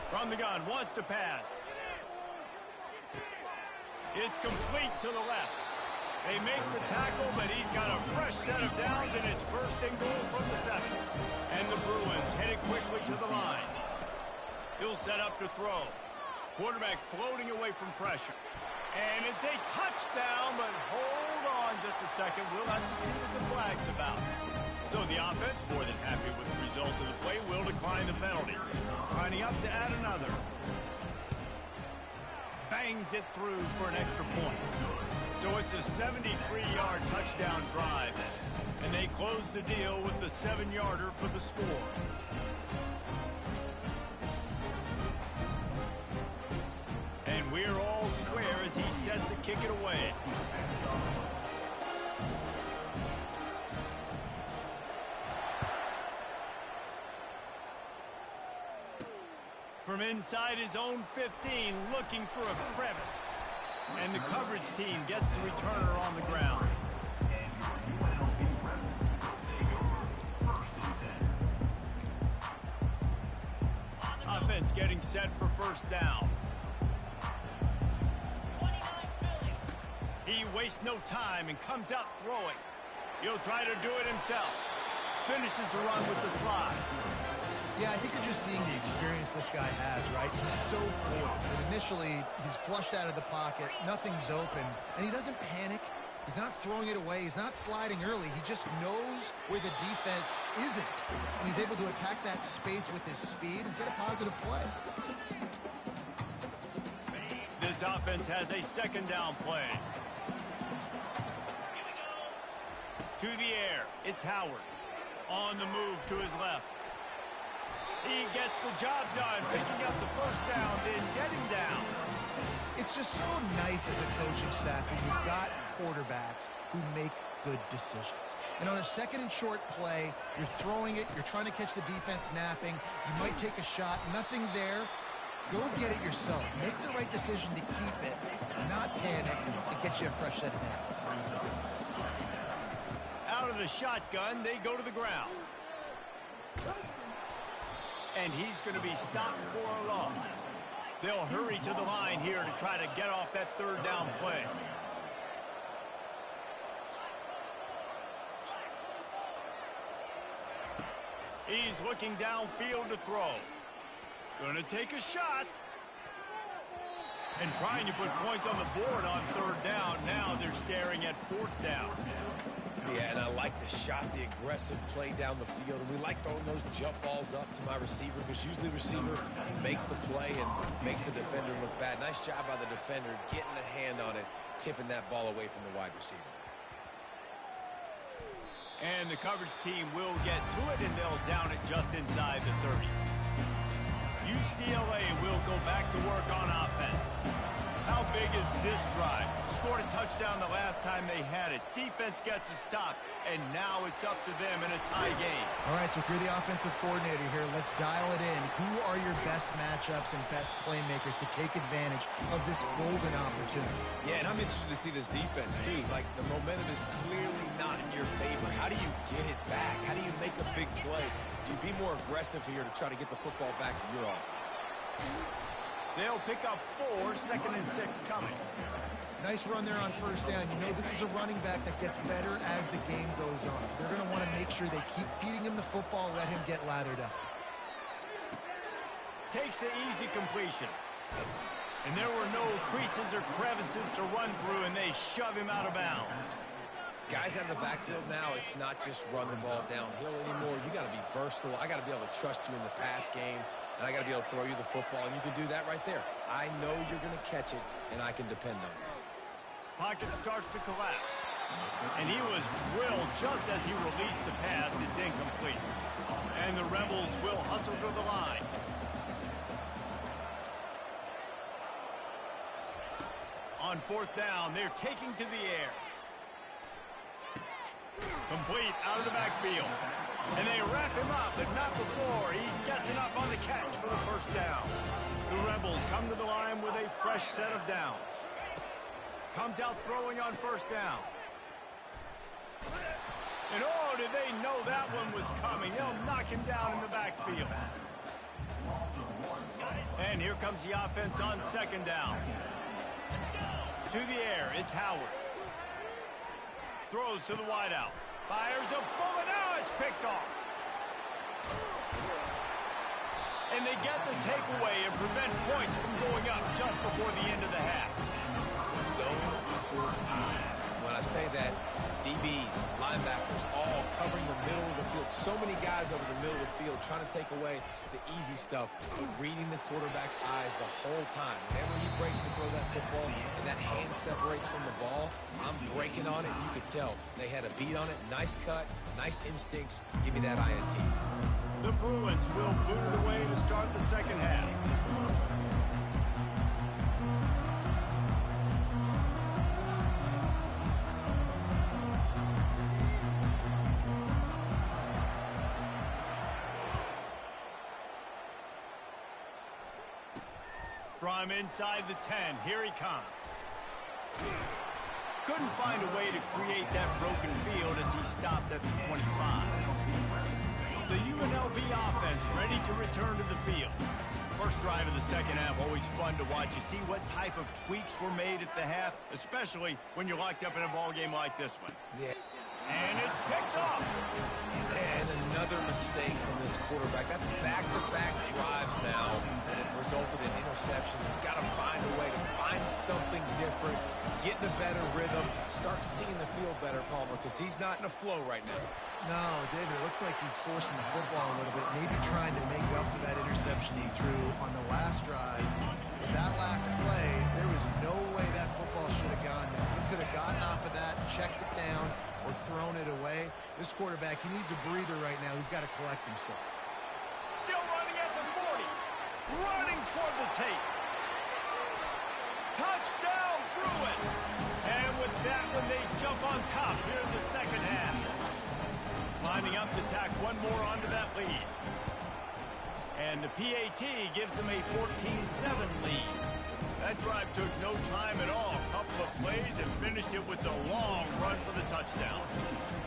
From the gun, wants to pass. It's complete to the left. They make the tackle, but he's got a fresh set of downs, and it's 1st and goal from the 7. And the Bruins headed quickly to the line. He'll set up to throw. Quarterback floating away from pressure. And it's a touchdown, but hold on just a second. We'll have to see what the flag's about. So the offense, more than happy with the result of the play, will decline the penalty. Lining up to add another. Bangs it through for an extra point. So it's a 73-yard touchdown drive. And they close the deal with the 7-yarder for the score. And we're all square as he's set to kick it away. From inside his own 15, looking for a crevice. And the coverage team gets the returner on the ground. Offense getting set for 1st down. He wastes no time and comes out throwing. He'll try to do it himself. Finishes the run with the slide. Yeah, I think you're just seeing the experience this guy has, right? He's so poised. And initially, he's flushed out of the pocket. Nothing's open. And he doesn't panic. He's not throwing it away. He's not sliding early. He just knows where the defense isn't. And he's able to attack that space with his speed and get a positive play. This offense has a 2nd down play. To the air, it's Howard. On the move to his left. He gets the job done, picking up the 1st down, then getting down. It's just so nice as a coaching staff when you've got quarterbacks who make good decisions. And on a 2nd and short play, you're throwing it, you're trying to catch the defense napping, you might take a shot, nothing there. Go get it yourself. Make the right decision to keep it, not panic, and get you a fresh set of downs. Out of the shotgun, they go to the ground. And he's going to be stopped for a loss. They'll hurry to the line here to try to get off that 3rd down play. He's looking downfield to throw. Going to take a shot. And trying to put points on the board on 3rd down. Now they're staring at 4th down. Yeah, and I like the shot, the aggressive play down the field. And we like throwing those jump balls up to my receiver because usually the receiver makes the play and makes the defender look bad. Nice job by the defender getting a hand on it, tipping that ball away from the wide receiver. And the coverage team will get to it, and they'll down it just inside the 30. UCLA will go back to work on offense. How big is this drive? Scored a touchdown the last time they had it. Defense gets a stop, and now it's up to them in a tie game. All right, so if you're the offensive coordinator here, let's dial it in. Who are your best matchups and best playmakers to take advantage of this golden opportunity? Yeah, and I'm interested to see this defense, too. Like, the momentum is clearly not in your favor. How do you get it back? How do you make a big play? Do you be more aggressive here to try to get the football back to your offense? They'll pick up 4, 2nd and 6 coming. Nice run there on 1st down. You know this is a running back that gets better as the game goes on. So they're going to want to make sure they keep feeding him the football, let him get lathered up. Takes the easy completion. And there were no creases or crevices to run through, and they shove him out of bounds. Guys out of the backfield now, it's not just run the ball downhill anymore. You got to be versatile. I got to be able to trust you in the pass game, and I got to be able to throw you the football, and you can do that right there. I know you're going to catch it, and I can depend on it. Pocket starts to collapse. And he was drilled just as he released the pass. It's incomplete. And the Rebels will hustle to the line. On fourth down, they're taking to the air. Complete out of the backfield. And they wrap him up, but not before he gets enough on the catch for the first down. The Rebels come to the line with a fresh set of downs. Comes out throwing on first down. And oh, did they know that one was coming. They'll knock him down in the backfield. And here comes the offense on second down. To the air, it's Howard. Throws to the wideout. Fires a bullet. Now it's picked off. And they get the takeaway and prevent points from going up just before the end of the half. Zone equals eyes. When I say that, DBs, linebackers, all covering the middle of the field. So many guys over the middle of the field trying to take away the easy stuff, but reading the quarterback's eyes the whole time. Whenever he breaks to throw that football and that hand separates from the ball, I'm breaking on it. You could tell they had a beat on it. Nice cut, nice instincts. Give me that INT. The Bruins will boot it away to start the second half. From inside the 10, here he comes. Couldn't find a way to create that broken field as he stopped at the 25. The UNLV offense ready to return to the field. First drive of the second half, always fun to watch. You see what type of tweaks were made at the half, especially when you're locked up in a ball game like this one. Yeah. And it's picked off. And another mistake from this quarterback. That's back-to-back drives now, and it resulted in interceptions. He's got to find a way to find something different, get in a better rhythm, start seeing the field better, Palmer, because he's not in a flow right now. No, David, it looks like he's forcing the football a little bit, maybe trying to make up for that interception he threw on the last drive. But that last play, there was no way that football should have gone down. He could have gotten off of that, checked it down, or thrown it away. This quarterback, he needs a breather right now. He's got to collect himself. Still running at the 40. Running toward the tape. Touchdown, Bruins. And with that one, they jump on top here in the second half. Lining up to tack one more onto that lead. And the PAT gives them a 14-7 lead. That drive took no time at all. Couple of plays and finished it with a long run for the touchdown.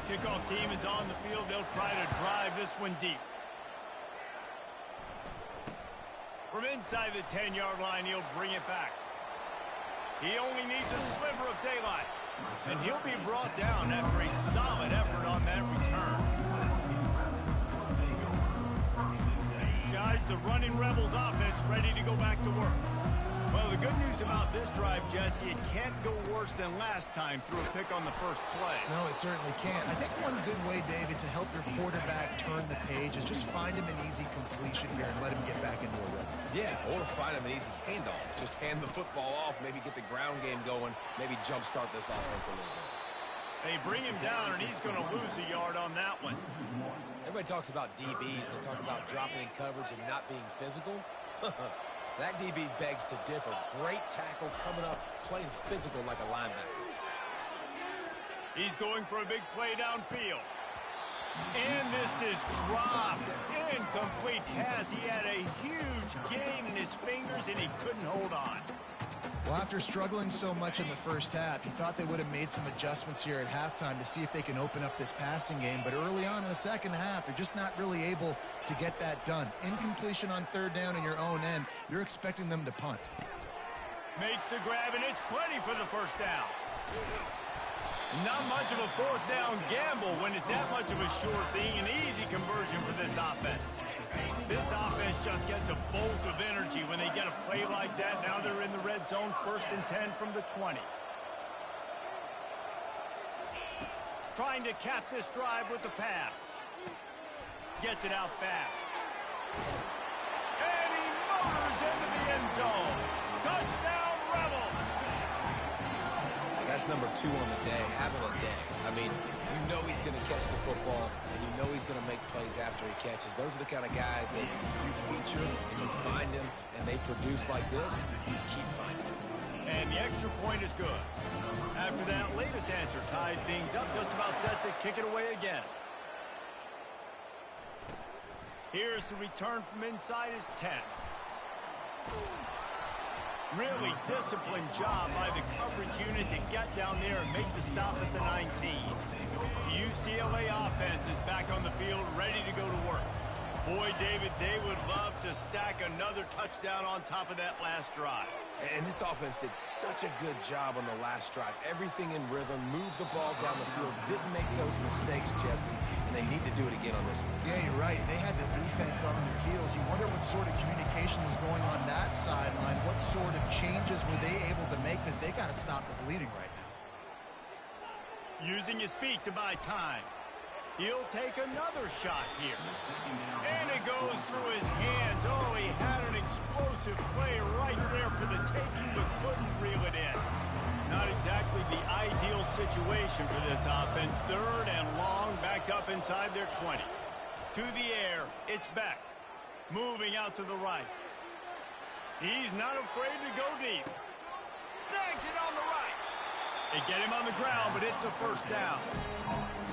Kickoff team is on the field. They'll try to drive this one deep. From inside the 10-yard line, he'll bring it back. He only needs a sliver of daylight. And he'll be brought down after a solid effort on that return. Guys, the running Rebels offense ready to go back to work. Well, the good news about this drive, Jesse, it can't go worse than last time through a pick on the first play. No, it certainly can't. I think one good way, David, to help your quarterback turn the page is just find him an easy completion here and let him get back into a rhythm. Yeah, or find him an easy handoff. Just hand the football off, maybe get the ground game going, maybe jumpstart this offense a little bit. They bring him down, and he's going to lose a yard on that one. Everybody talks about DBs. They talk about dropping in coverage and not being physical. That DB begs to differ. Great tackle coming up, playing physical like a linebacker. He's going for a big play downfield. And this is dropped. Incomplete pass. He had a huge gain in his fingers, and he couldn't hold on. Well, after struggling so much in the first half, you thought they would have made some adjustments here at halftime to see if they can open up this passing game. But early on in the second half, they're just not really able to get that done. Incompletion on third down in your own end, you're expecting them to punt. Makes the grab, and it's plenty for the first down. Not much of a fourth down gamble when it's that much of a sure thing. An easy conversion for this offense. This offense just gets a bolt of energy when they get a play like that. Now they're in the red zone, 1st and 10 from the 20. Trying to cap this drive with the pass. Gets it out fast. And he motors into the end zone. Touchdown, Rebels! That's number 2 on the day, having a day. I mean, you know he's going to catch the football, and you know he's going to make plays after he catches. Those are the kind of guys that you feature, and you find them, and they produce like this, you keep finding them. And the extra point is good. After that latest answer tied things up, just about set to kick it away again. Here's the return from inside his 10. Really disciplined job by the coverage unit to get down there and make the stop at the 19. The UCLA offense is back on the field, ready to go to work. Boy, David, they would love to stack another touchdown on top of that last drive. And this offense did such a good job on the last drive. Everything in rhythm, moved the ball down the field, didn't make those mistakes, Jesse, and they need to do it again on this one. Yeah, you're right. They had the defense on their heels. You wonder what sort of communication was going on that sideline. What sort of changes were they able to make, because they got to stop the bleeding right now. Using his feet to buy time. He'll take another shot here. And it goes through his hands. Oh, he had an explosive play right there for the taking, but couldn't reel it in. Not exactly the ideal situation for this offense. Third and long, backed up inside their 20. To the air, it's Beck. Moving out to the right. He's not afraid to go deep. Snags it on the right. They get him on the ground, but it's a first down.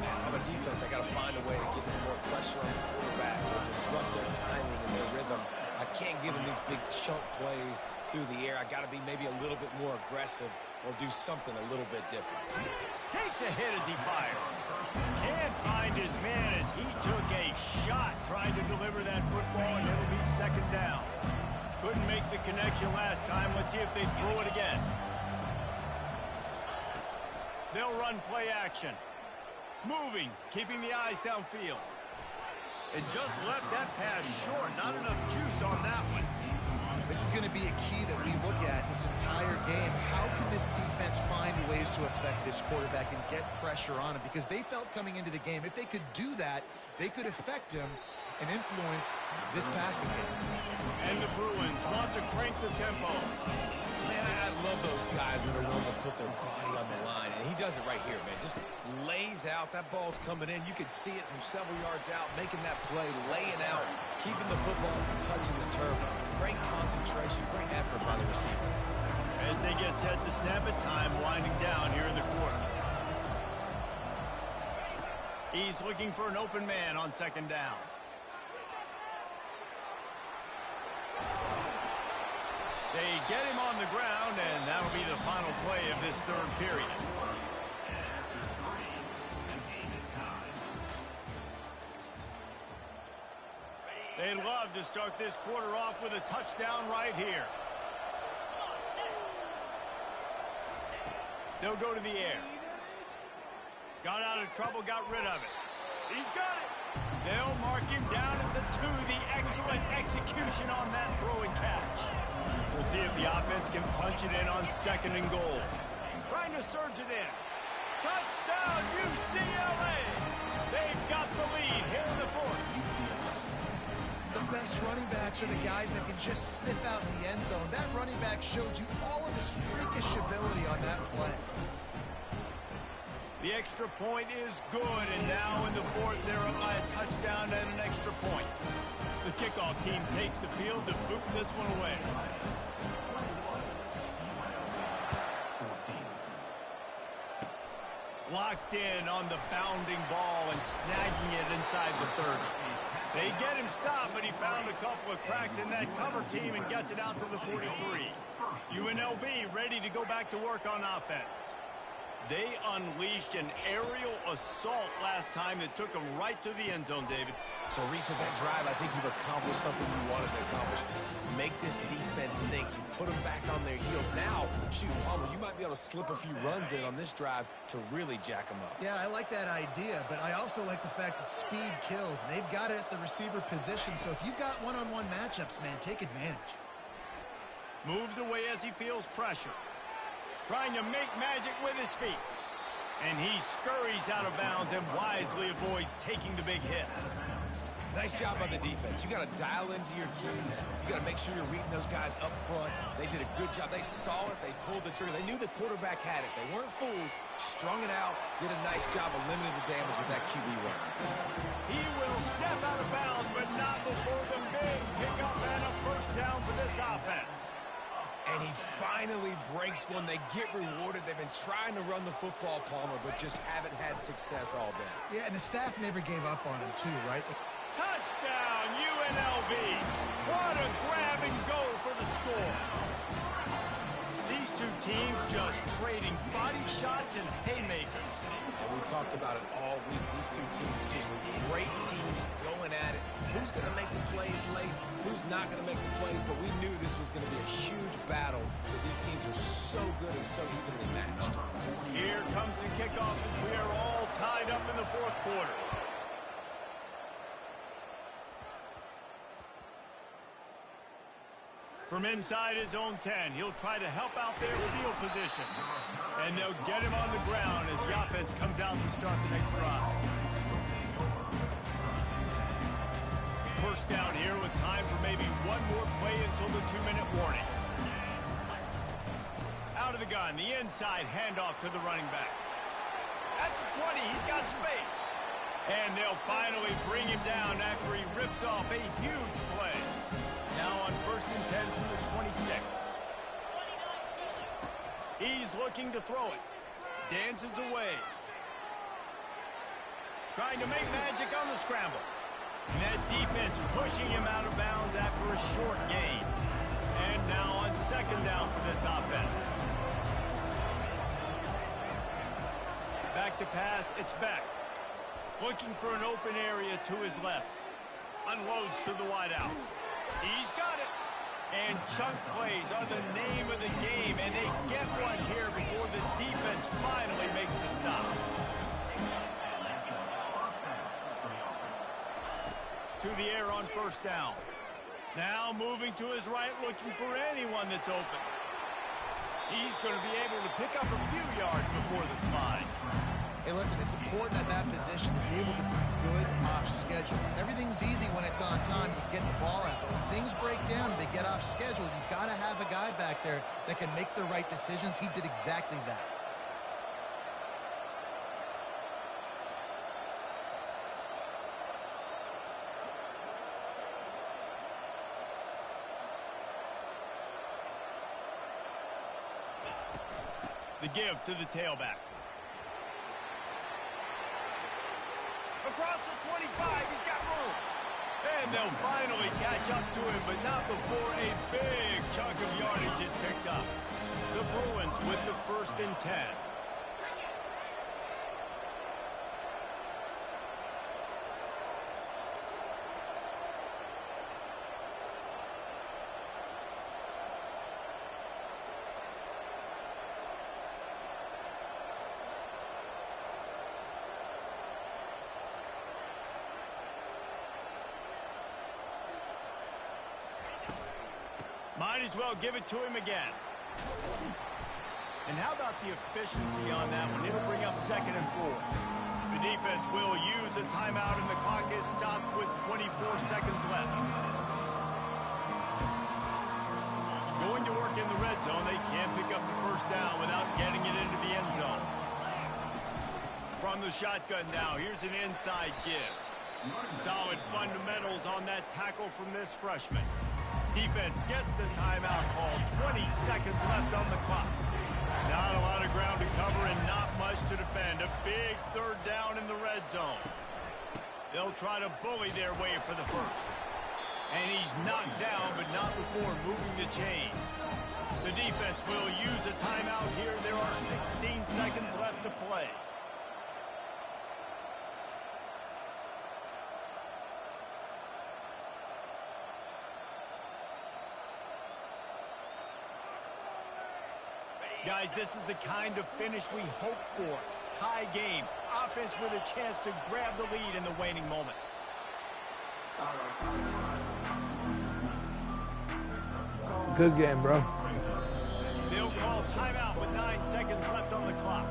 Man, on the defense, I got to find a way to get some more pressure on the quarterback or disrupt their timing and their rhythm. I can't give them these big chunk plays through the air. I got to be maybe a little bit more aggressive or do something a little bit different. Takes a hit as he fires. Can't find his man as he took a shot trying to deliver that football, and it'll be second down. Couldn't make the connection last time. Let's see if they throw it again. They'll run play action. Moving, keeping the eyes downfield. And just left that pass short. Not enough juice on that one. This is going to be a key that we look at this entire game. How can this defense find ways to affect this quarterback and get pressure on him? Because they felt coming into the game, if they could do that, they could affect him and influence this passing game. And the Bruins want to crank the tempo. Man, I love those guys that are willing to put their body on the line. And he does it right here, man. Just lays out. That ball's coming in. You can see it from several yards out, making that play, laying out, keeping the football from touching the turf. Great concentration, great effort by the receiver. As they get set to snap it, time winding down here in the quarter. He's looking for an open man on second down. They get him on the ground, and that'll be the final play of this third period. They'd love to start this quarter off with a touchdown right here. They'll go to the air. Got out of trouble, got rid of it. He's got it. They'll mark him down at the 2. The excellent execution on that throw and catch. We'll see if the offense can punch it in on second and goal. Trying to surge it in. Touchdown, UCLA! They've got the lead here in the fourth. The best running backs are the guys that can just sniff out the end zone. That running back showed you all of his freakish ability on that play. The extra point is good, and now in the fourth, they're up by a touchdown and an extra point. The kickoff team takes the field to boot this one away. Locked in on the bounding ball and snagging it inside the 30. They get him stopped, but he found a couple of cracks in that cover team and gets it out to the 43. UNLV ready to go back to work on offense. They unleashed an aerial assault last time that took them right to the end zone, David. So, Reese, with that drive, I think you've accomplished something you wanted to accomplish. Make this defense think. You put them back on their heels. Now, shoot, Palmer, you might be able to slip a few runs in on this drive to really jack them up. Yeah, I like that idea, but I also like the fact that speed kills. And they've got it at the receiver position, so if you've got one-on-one matchups, man, take advantage. Moves away as he feels pressure. Trying to make magic with his feet. And he scurries out of bounds and wisely avoids taking the big hit. Nice job by the defense. You got to dial into your keys. You got to make sure you're reading those guys up front. They did a good job. They saw it. They pulled the trigger. They knew the quarterback had it. They weren't fooled. Strung it out. Did a nice job of limiting the damage with that QB run. He will step out of bounds, but not before the big pickup and a first down for this offense. And he finally breaks one. They get rewarded. They've been trying to run the football, Palmer, but just haven't had success all day. Yeah, and the staff never gave up on him, too, right? Touchdown, UNLV. What a grab and go for the score. These two teams just trading body shots and haymakers. And we talked about it all week. These two teams, just great teams going at it. Who's going to make the plays late? Who's not going to make the plays? But we knew this was going to be a huge battle because these teams are so good and so evenly matched. Here comes the kickoff as we are all tied up in the fourth quarter. From inside his own 10, he'll try to help out their field position. And they'll get him on the ground as the offense comes out to start the next drive. First down here with time for maybe one more play until the 2-minute warning. Out of the gun, the inside handoff to the running back. At the 20, he's got space. And they'll finally bring him down after he rips off a huge play. Now on 1st and 10 from the 26. He's looking to throw it. Dances away. Trying to make magic on the scramble. And that defense pushing him out of bounds after a short gain. And now on 2nd down for this offense. Back to pass, it's Beck. Looking for an open area to his left. Unloads to the wideout. He's got it. And chunk plays are the name of the game, and they get one here before the defense finally makes the stop. To the air on 1st down. Now moving to his right, looking for anyone that's open. He's going to be able to pick up a few yards before the slide. Hey, listen, it's important at that position to be able to be good off schedule. Everything's easy when it's on time. You get the ball out. But when things break down and they get off schedule, you've got to have a guy back there that can make the right decisions. He did exactly that. The give to the tailback. Across the 25, he's got room. And they'll finally catch up to him, but not before a big chunk of yardage is picked up. The Bruins with the 1st and 10. Might as well give it to him again. And how about the efficiency on that one? It'll bring up 2nd and 4. The defense will use a timeout, and the clock is stopped with 24 seconds left. Going to work in the red zone. They can't pick up the 1st down without getting it into the end zone. From the shotgun now, here's an inside give. Solid fundamentals on that tackle from this freshman. Defense gets the timeout called. 20 seconds left on the clock. Not a lot of ground to cover and not much to defend. A big 3rd down in the red zone. They'll try to bully their way for the 1st. And he's knocked down, but not before moving the chains. The defense will use a timeout here. There are 16 seconds left to play. Guys, this is the kind of finish we hope for. Tie game. Offense with a chance to grab the lead in the waning moments. Good game, bro. They'll call timeout with 9 seconds left on the clock.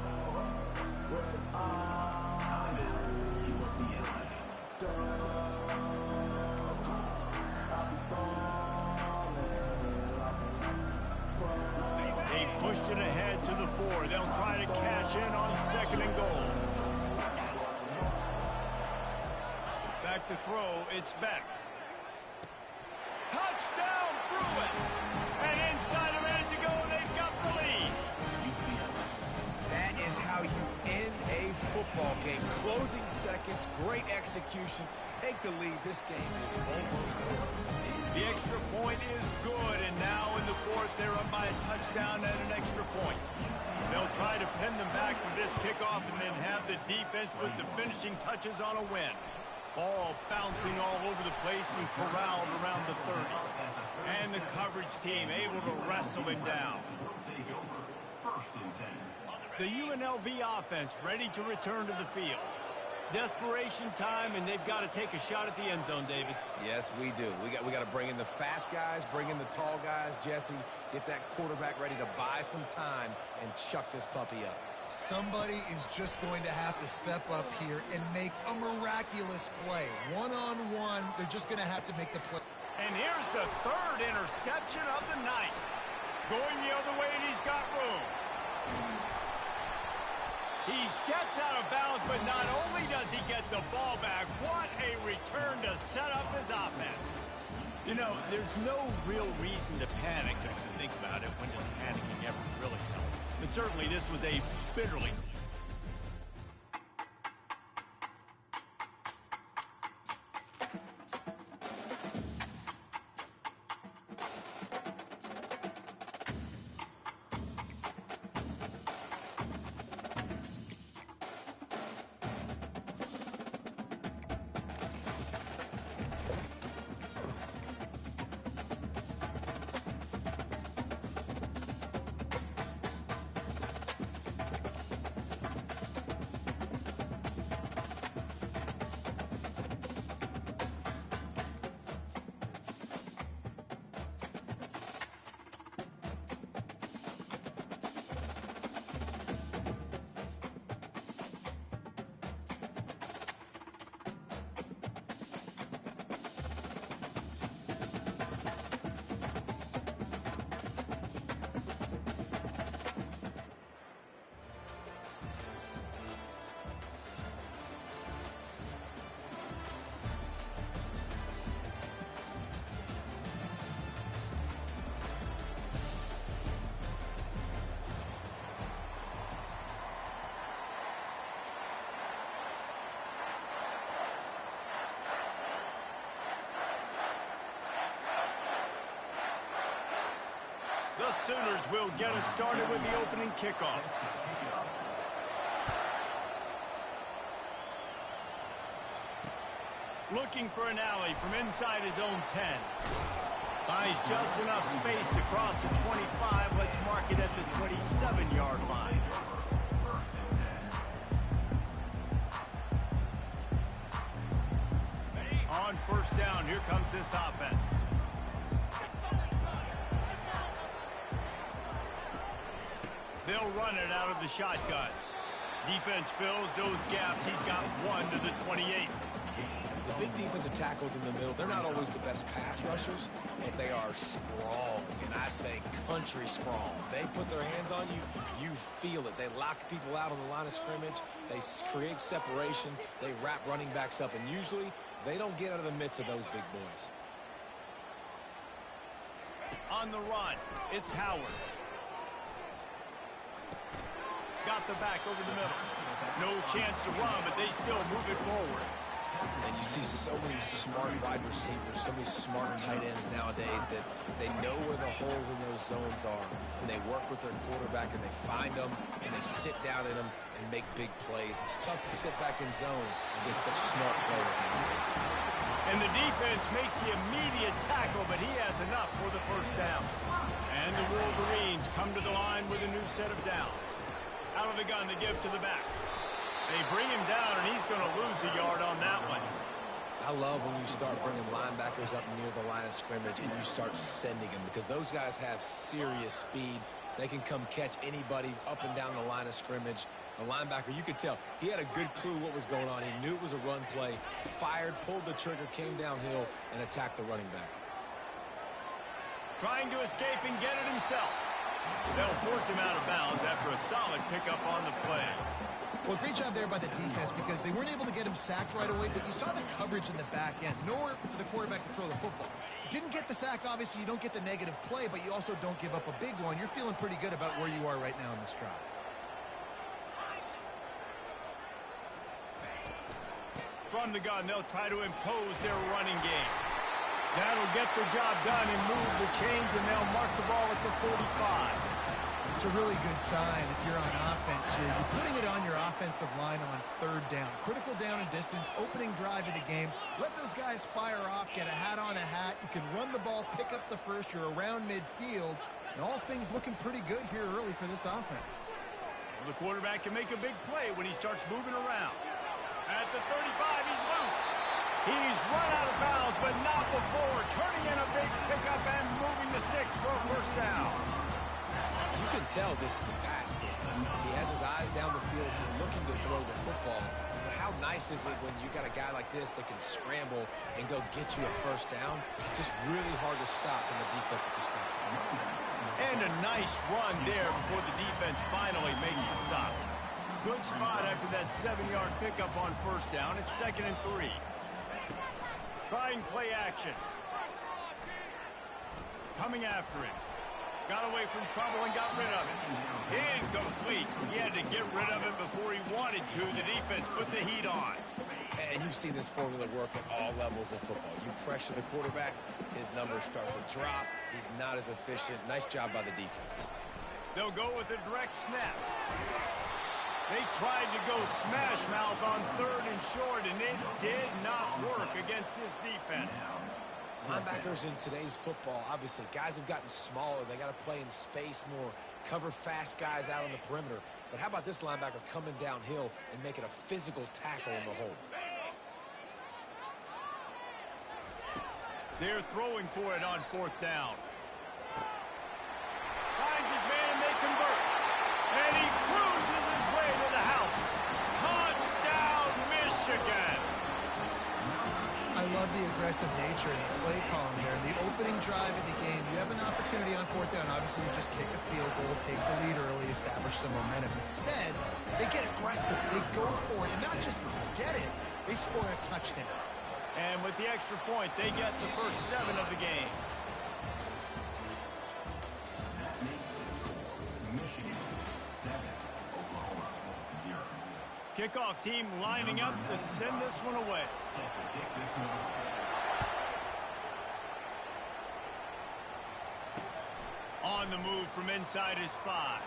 They've pushed it ahead to the 4. They'll try to cash in on 2nd and goal. Back to throw, it's Beck. Touchdown, Bruins! And inside a minute to football game. Closing seconds, great execution. Take the lead. This game is almost over. The extra point is good, and now in the fourth, they're up by a touchdown and an extra point. They'll try to pin them back with this kickoff and then have the defense put the finishing touches on a win. Ball bouncing all over the place and corralled around the 30. And the coverage team able to wrestle it down. The UNLV offense ready to return to the field. Desperation time, and they've got to take a shot at the end zone, David. Yes, we do. We got to bring in the fast guys, bring in the tall guys. Jesse, get that quarterback ready to buy some time and chuck this puppy up. Somebody is just going to have to step up here and make a miraculous play. One-on-one, they're just going to have to make the play. And here's the third interception of the night. Going the other way, and he's got room. He steps out of bounds, but not only does he get the ball back, what a return to set up his offense. You know, there's no real reason to panic if you think about it. When does panicking ever really help? But certainly this was a bitterly... The Sooners will get us started with the opening kickoff. Looking for an alley from inside his own 10. Buys just enough space to cross the 25. Let's mark it at the 27-yard line. On first down, here comes this offense. They'll run it out of the shotgun. Defense fills those gaps. He's got one to the 28. The big defensive tackles in the middle, they're not always the best pass rushers, but they are strong, and I say country strong. They put their hands on you, you feel it. They lock people out on the line of scrimmage. They create separation. They wrap running backs up, and usually they don't get out of the midst of those big boys. On the run, it's Howard. Got the back over the middle. No chance to run, but they still move it forward. And you see so many smart wide receivers, so many smart tight ends nowadays that they know where the holes in those zones are. And they work with their quarterback, and they find them, and they sit down in them and make big plays. It's tough to sit back in zone against such smart players nowadays. And the defense makes the immediate tackle, but he has enough for the first down. And the Wolverines come to the line with a new set of downs. Out of the gun to give to the back. They bring him down, and he's going to lose a yard on that one. I love when you start bringing linebackers up near the line of scrimmage and you start sending them, because those guys have serious speed. They can come catch anybody up and down the line of scrimmage. The linebacker, you could tell, he had a good clue what was going on. He knew it was a run play, fired, pulled the trigger, came downhill, and attacked the running back. Trying to escape and get it himself. They'll force him out of bounds after a solid pickup on the play. Well, great job there by the defense, because they weren't able to get him sacked right away, but you saw the coverage in the back end. Nowhere for the quarterback to throw the football. Didn't get the sack, obviously. You don't get the negative play, but you also don't give up a big one. You're feeling pretty good about where you are right now in this drive. From the gun, they'll try to impose their running game. That'll get the job done and move the chains, and they'll mark the ball at the 45. It's a really good sign if you're on offense here. You're putting it on your offensive line on third down. Critical down and distance, opening drive of the game. Let those guys fire off, get a hat on a hat. You can run the ball, pick up the first. You're around midfield. And all things looking pretty good here early for this offense. Well, the quarterback can make a big play when he starts moving around. At the 35, he's loose. He's run out of bounds, but not before turning in a big pickup and moving the sticks for a first down. You can tell this is a pass play. He has his eyes down the field. He's looking to throw the football. But how nice is it when you got a guy like this that can scramble and go get you a first down? It's just really hard to stop from a defensive perspective. And a nice run there before the defense finally makes the stop. Good spot after that 7-yard pickup on first down. It's 2nd and 3. Trying play action. Coming after him. Got away from trouble and got rid of it. Incomplete. He had to get rid of it before he wanted to. The defense put the heat on. And you've seen this formula work at all levels of football. You pressure the quarterback, his numbers start to drop. He's not as efficient. Nice job by the defense. They'll go with a direct snap. They tried to go smash mouth on 3rd and short, and it did not work against this defense. Linebackers in today's football, obviously, guys have gotten smaller. They got to play in space more, cover fast guys out on the perimeter. But how about this linebacker coming downhill and making a physical tackle in the hole? They're throwing for it on 4th down. Finds his man and they convert. And he cruises his way to the house. Touchdown, Michigan! I love the aggressive nature and the play calling there. In the opening drive of the game, you have an opportunity on 4th down. Obviously, you just kick a field goal, take the lead early, establish some momentum. Instead, they get aggressive. They go for it. And not just get it, they score a touchdown. And with the extra point, they get the first 7 of the game. Michigan 7, Oklahoma 0. Kickoff team lining up to send this one away. Set to kick this one. On the move from inside his 5.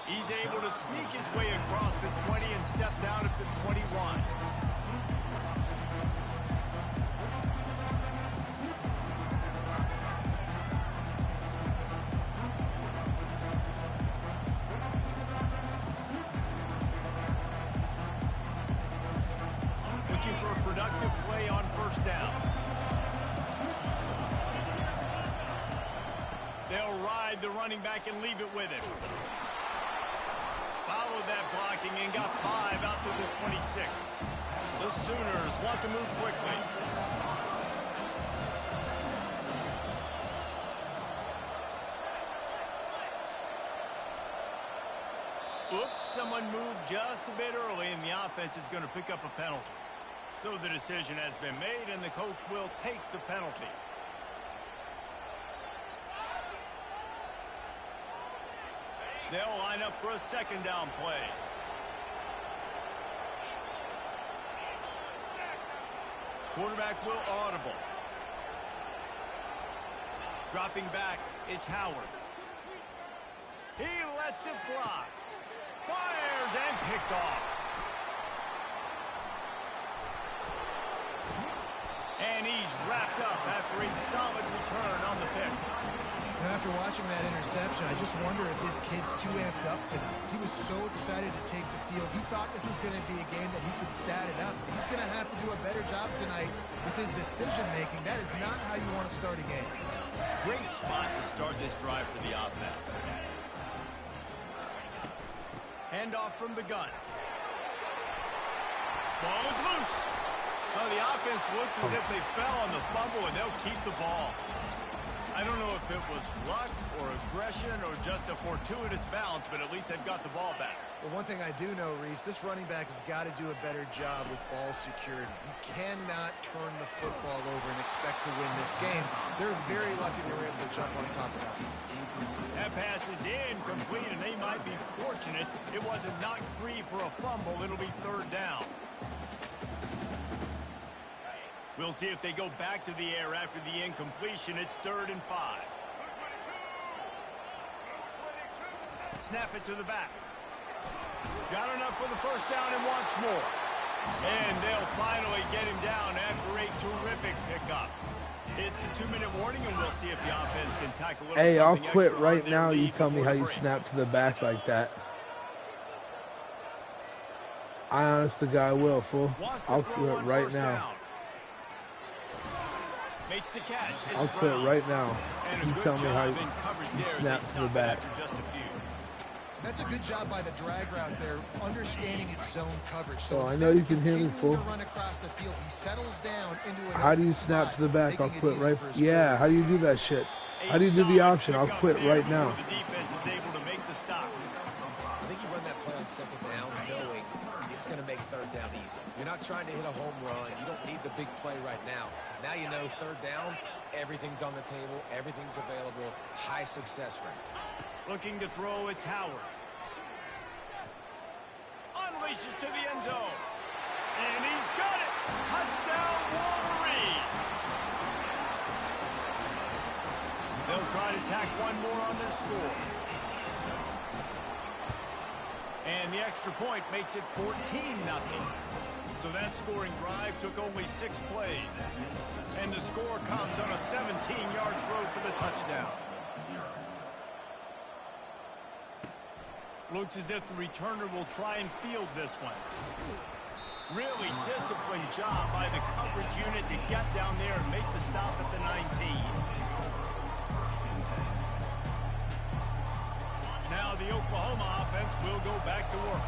He's able to sneak his way across the 20 and steps out at the 21. Looking for a productive play on first down. They'll ride the running back and leave it with him. Followed that blocking and got 5 out to the 26. The Sooners want to move quickly. Oops, someone moved just a bit early, and the offense is going to pick up a penalty. So the decision has been made, and the coach will take the penalty. They'll line up for a 2nd down play. Quarterback will audible. Dropping back, it's Howard. He lets it fly. Fires and picked off. And he's wrapped up after a solid return on the pick. Now, after watching that interception, I just wonder if this kid's too amped up tonight. He was so excited to take the field. He thought this was going to be a game that he could stat it up. He's going to have to do a better job tonight with his decision-making. That is not how you want to start a game. Great spot to start this drive for the offense. Handoff from the gun. Ball is loose. Well, the offense looks as if they fell on the fumble, and they'll keep the ball. I don't know if it was luck or aggression or just a fortuitous bounce, but at least they've got the ball back. Well, one thing I do know, Reese, this running back has got to do a better job with ball security. You cannot turn the football over and expect to win this game. They're very lucky they were able to jump on top of that. That pass is incomplete, and they might be fortunate it wasn't knocked free for a fumble. It'll be 3rd down. We'll see if they go back to the air after the incompletion. It's 3rd and 5. Snap it to the back. Got enough for the first down and wants more. And they'll finally get him down after a terrific pickup. It's a 2-minute warning, and we'll see if the offense can tackle a little Hey, I'll something quit extra on right their now. You lead tell me before how the you break. snap to the back like that. I honest to God will, fool. Wants to I'll throw quit on right first now. down. Makes the catch. It's I'll quit Brown. right now. And a You good tell me how job in coverage you there as snap they to the stop it back. after just a few. That's a good job by the drag route there, understanding its zone coverage. So Oh, I instead know you of can hear me, continuing fool. to run across the field, he settles down into an How do you open snap spot, to the back? I'll making it quit easy right. for his Yeah, quarterback. how do you do that shit? A How do you do the solid option? I'll pickup quit there right before now. The defense is able to make the stop. I think you run that play on 2nd down knowing it's going to make 3rd down easy. You're not trying to hit a home run. You don't need the big play right now. Now you know 3rd down, everything's on the table, everything's available, high success rate. Looking to throw, it's Howard. Unleashes to the end zone. And he's got it. Touchdown, Wolverines. They'll try to tack one more on their score. And the extra point makes it 14-0. So that scoring drive took only 6 plays. And the score comes on a 17-yard throw for the touchdown. Looks as if the returner will try and field this one. Really disciplined job by the coverage unit to get down there and make the stop at the 19. Now the Oklahoma offense will go back to work.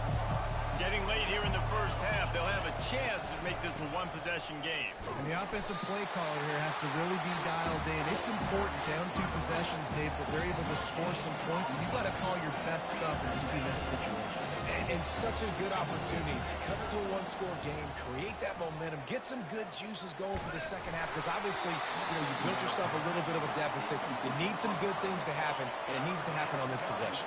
Getting late here in the first half, they'll have a chance to make this a one-possession game. And the offensive play caller here has to really be dialed in. It's important down 2 possessions, Dave, that they're able to score some points. And you've got to call your best stuff in this 2-minute situation. And such a good opportunity to cut to a one-score game, create that momentum, get some good juices going for the second half, because obviously, you built yourself a little bit of a deficit. You need some good things to happen, and it needs to happen on this possession.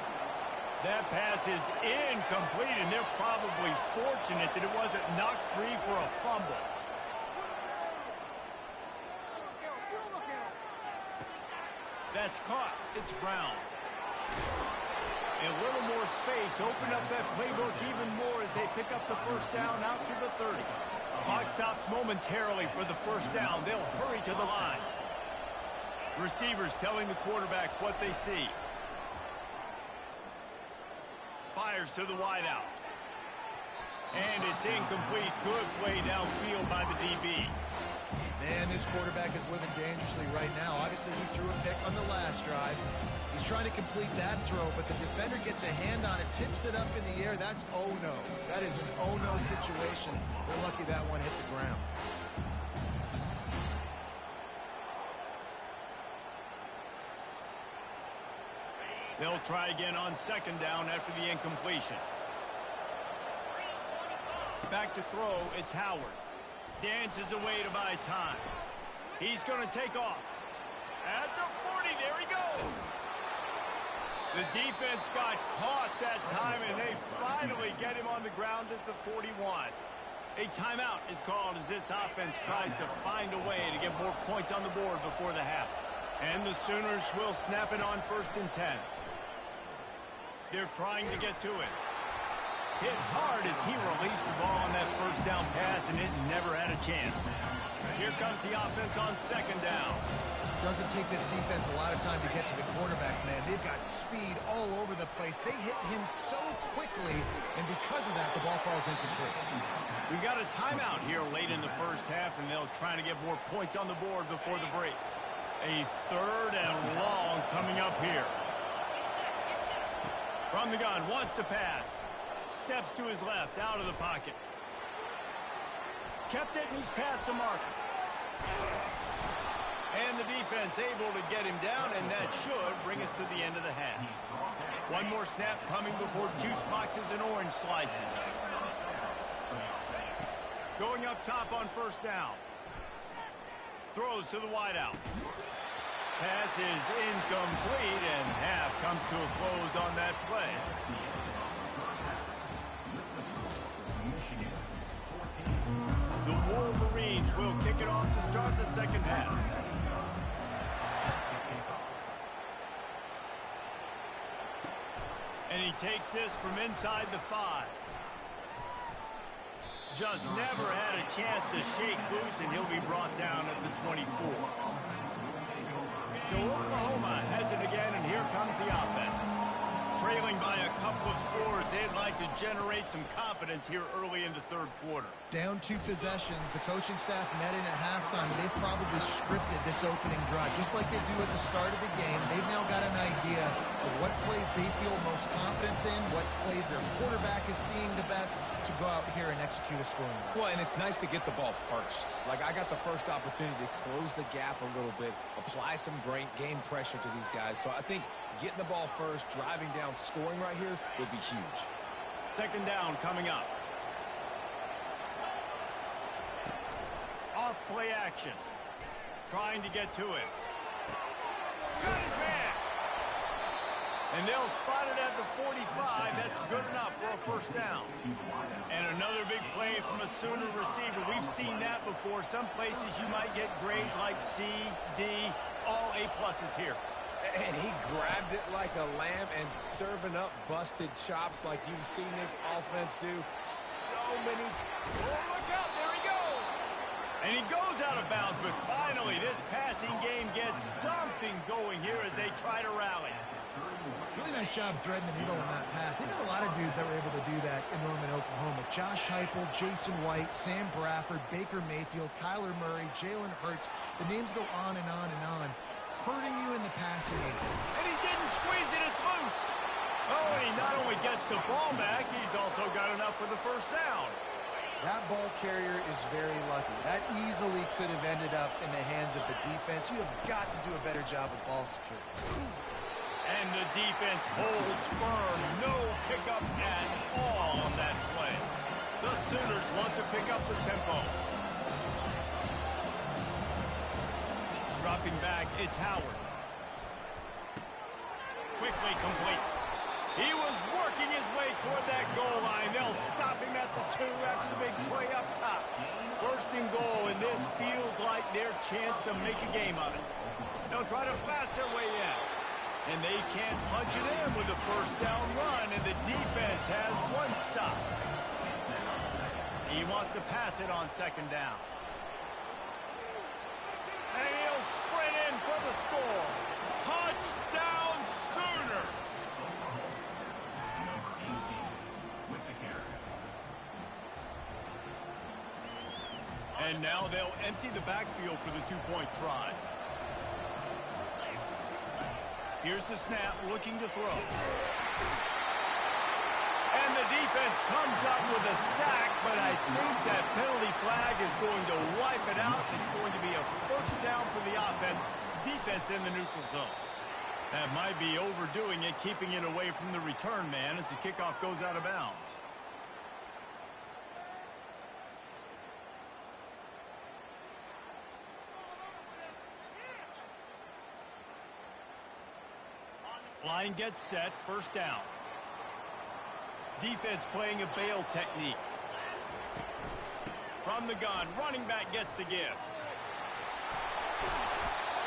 That pass is incomplete, and they're probably fortunate that it wasn't knocked free for a fumble. That's caught. It's Brown. A little more space. Open up that playbook even more as they pick up the first down out to the 30. Clock stops momentarily for the first down. They'll hurry to the line. Receivers telling the quarterback what they see. Fires to the wideout. And it's incomplete. Good play downfield by the DB. Man, this quarterback is living dangerously right now. Obviously, he threw a pick on the last drive. He's trying to complete that throw, but the defender gets a hand on it, tips it up in the air. That's oh-no. That is an oh-no situation. They're lucky that one hit the ground. They'll try again on 2nd down after the incompletion. Back to throw, it's Howard. Dances away to buy time. He's going to take off. At the 40, there he goes. The defense got caught that time, and they finally get him on the ground at the 41. A timeout is called as this offense tries to find a way to get more points on the board before the half. And the Sooners will snap it on 1st and 10. They're trying to get to it. Hit hard as he released the ball on that first down pass, and it never had a chance. Here comes the offense on 2nd down. Doesn't take this defense a lot of time to get to the quarterback, man. They've got speed all over the place. They hit him so quickly, and because of that, the ball falls incomplete. We got a timeout here late in the first half, and they'll try to get more points on the board before the break. A 3rd and long coming up here. From the gun, wants to pass. Steps to his left, out of the pocket. Kept it, and he's past the marker. And the defense able to get him down, and that should bring us to the end of the half. One more snap coming before juice boxes and orange slices. Going up top on 1st down. Throws to the wideout. Pass is incomplete, and half comes to a close on that play. The Wolverines will kick it off to he takes this from inside the 5. Just never had a chance to shake loose, and he'll be brought down at the 24. So Oklahoma has it again, and here comes the offense. Trailing by a couple of scores, they'd like to generate some confidence here early in the third quarter. Down 2 possessions, the coaching staff met in at halftime, and they've probably scripted this opening drive. Just like they do at the start of the game, they've now got an idea of what plays they feel most confident in, what plays their quarterback is seeing the best to go out here and execute a scoring. Well, and it's nice to get the ball first. Like, I got the first opportunity to close the gap a little bit, apply some great game pressure to these guys. So I think getting the ball first, driving down, scoring right here would be huge. Second down coming up. Off play action. Trying to get to him. Got his man. And they'll spot it at the 45. That's good enough for a first down. And another big play from a Sooner receiver. We've seen that before. Some places you might get grades like C, D, all A+ here. And he grabbed it like a lamb and serving up busted chops like you've seen this offense do so many times. Oh, look out. There he goes. And he goes out of bounds, but finally this passing game gets something going here as they try to rally. Really nice job threading the needle on that pass. They've got a lot of dudes that were able to do that in Norman, Oklahoma. Josh Heupel, Jason White, Sam Bradford, Baker Mayfield, Kyler Murray, Jalen Hurts. The names go on and on and on, hurting you in the passing game. And he didn't squeeze it. It's loose. Oh, and he not only gets the ball back, he's also got enough for the first down. That ball carrier is very lucky. That easily could have ended up in the hands of the defense. You have got to do a better job of ball security. And the defense holds firm. No pickup at all on that play. The Sooners want to pick up the tempo. Dropping back, it's Howard. Quickly complete. He was working his way toward that goal line. They'll stop him at the 2 after the big play up top. First and goal, and this feels like their chance to make a game of it. They'll try to pass their way in. And they can't punch it in with a first down run, and the defense has one stop. He wants to pass it on second down. And he'll sprint in for the score. Touchdown, Sooners! And now they'll empty the backfield for the 2-point try. Here's the snap, looking to throw. And the defense comes up with a sack, but I think that penalty flag is going to wipe it out. It's going to be a first down for the defense in the neutral zone. That might be overdoing it, keeping it away from the return man as the kickoff goes out of bounds. Line gets set, first down. Defense playing a bail technique. From the gun, running back gets to give.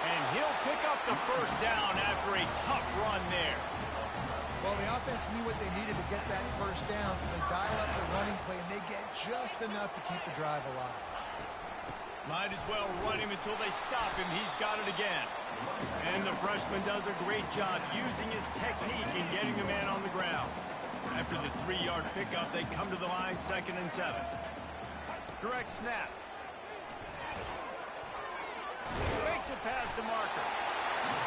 And he'll pick up the first down after a tough run there. Well, the offense knew what they needed to get that first down, so they dial up the running play, and they get just enough to keep the drive alive. Might as well run him until they stop him. He's got it again. And the freshman does a great job using his technique and getting the man on the ground. After the 3-yard pickup, they come to the line, 2nd and 7. Direct snap. Makes a pass to Marker.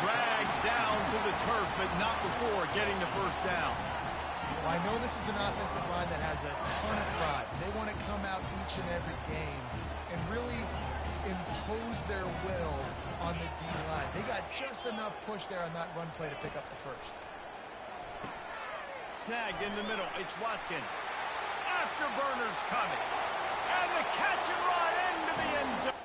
Dragged down to the turf, but not before getting the first down. Well, I know this is an offensive line that has a ton of pride. They want to come out each and every game and really impose their will on the D-line. They got just enough push there on that run play to pick up the first. Snagged in the middle. It's Watkins. Afterburner's coming. And the catch and run into the end zone.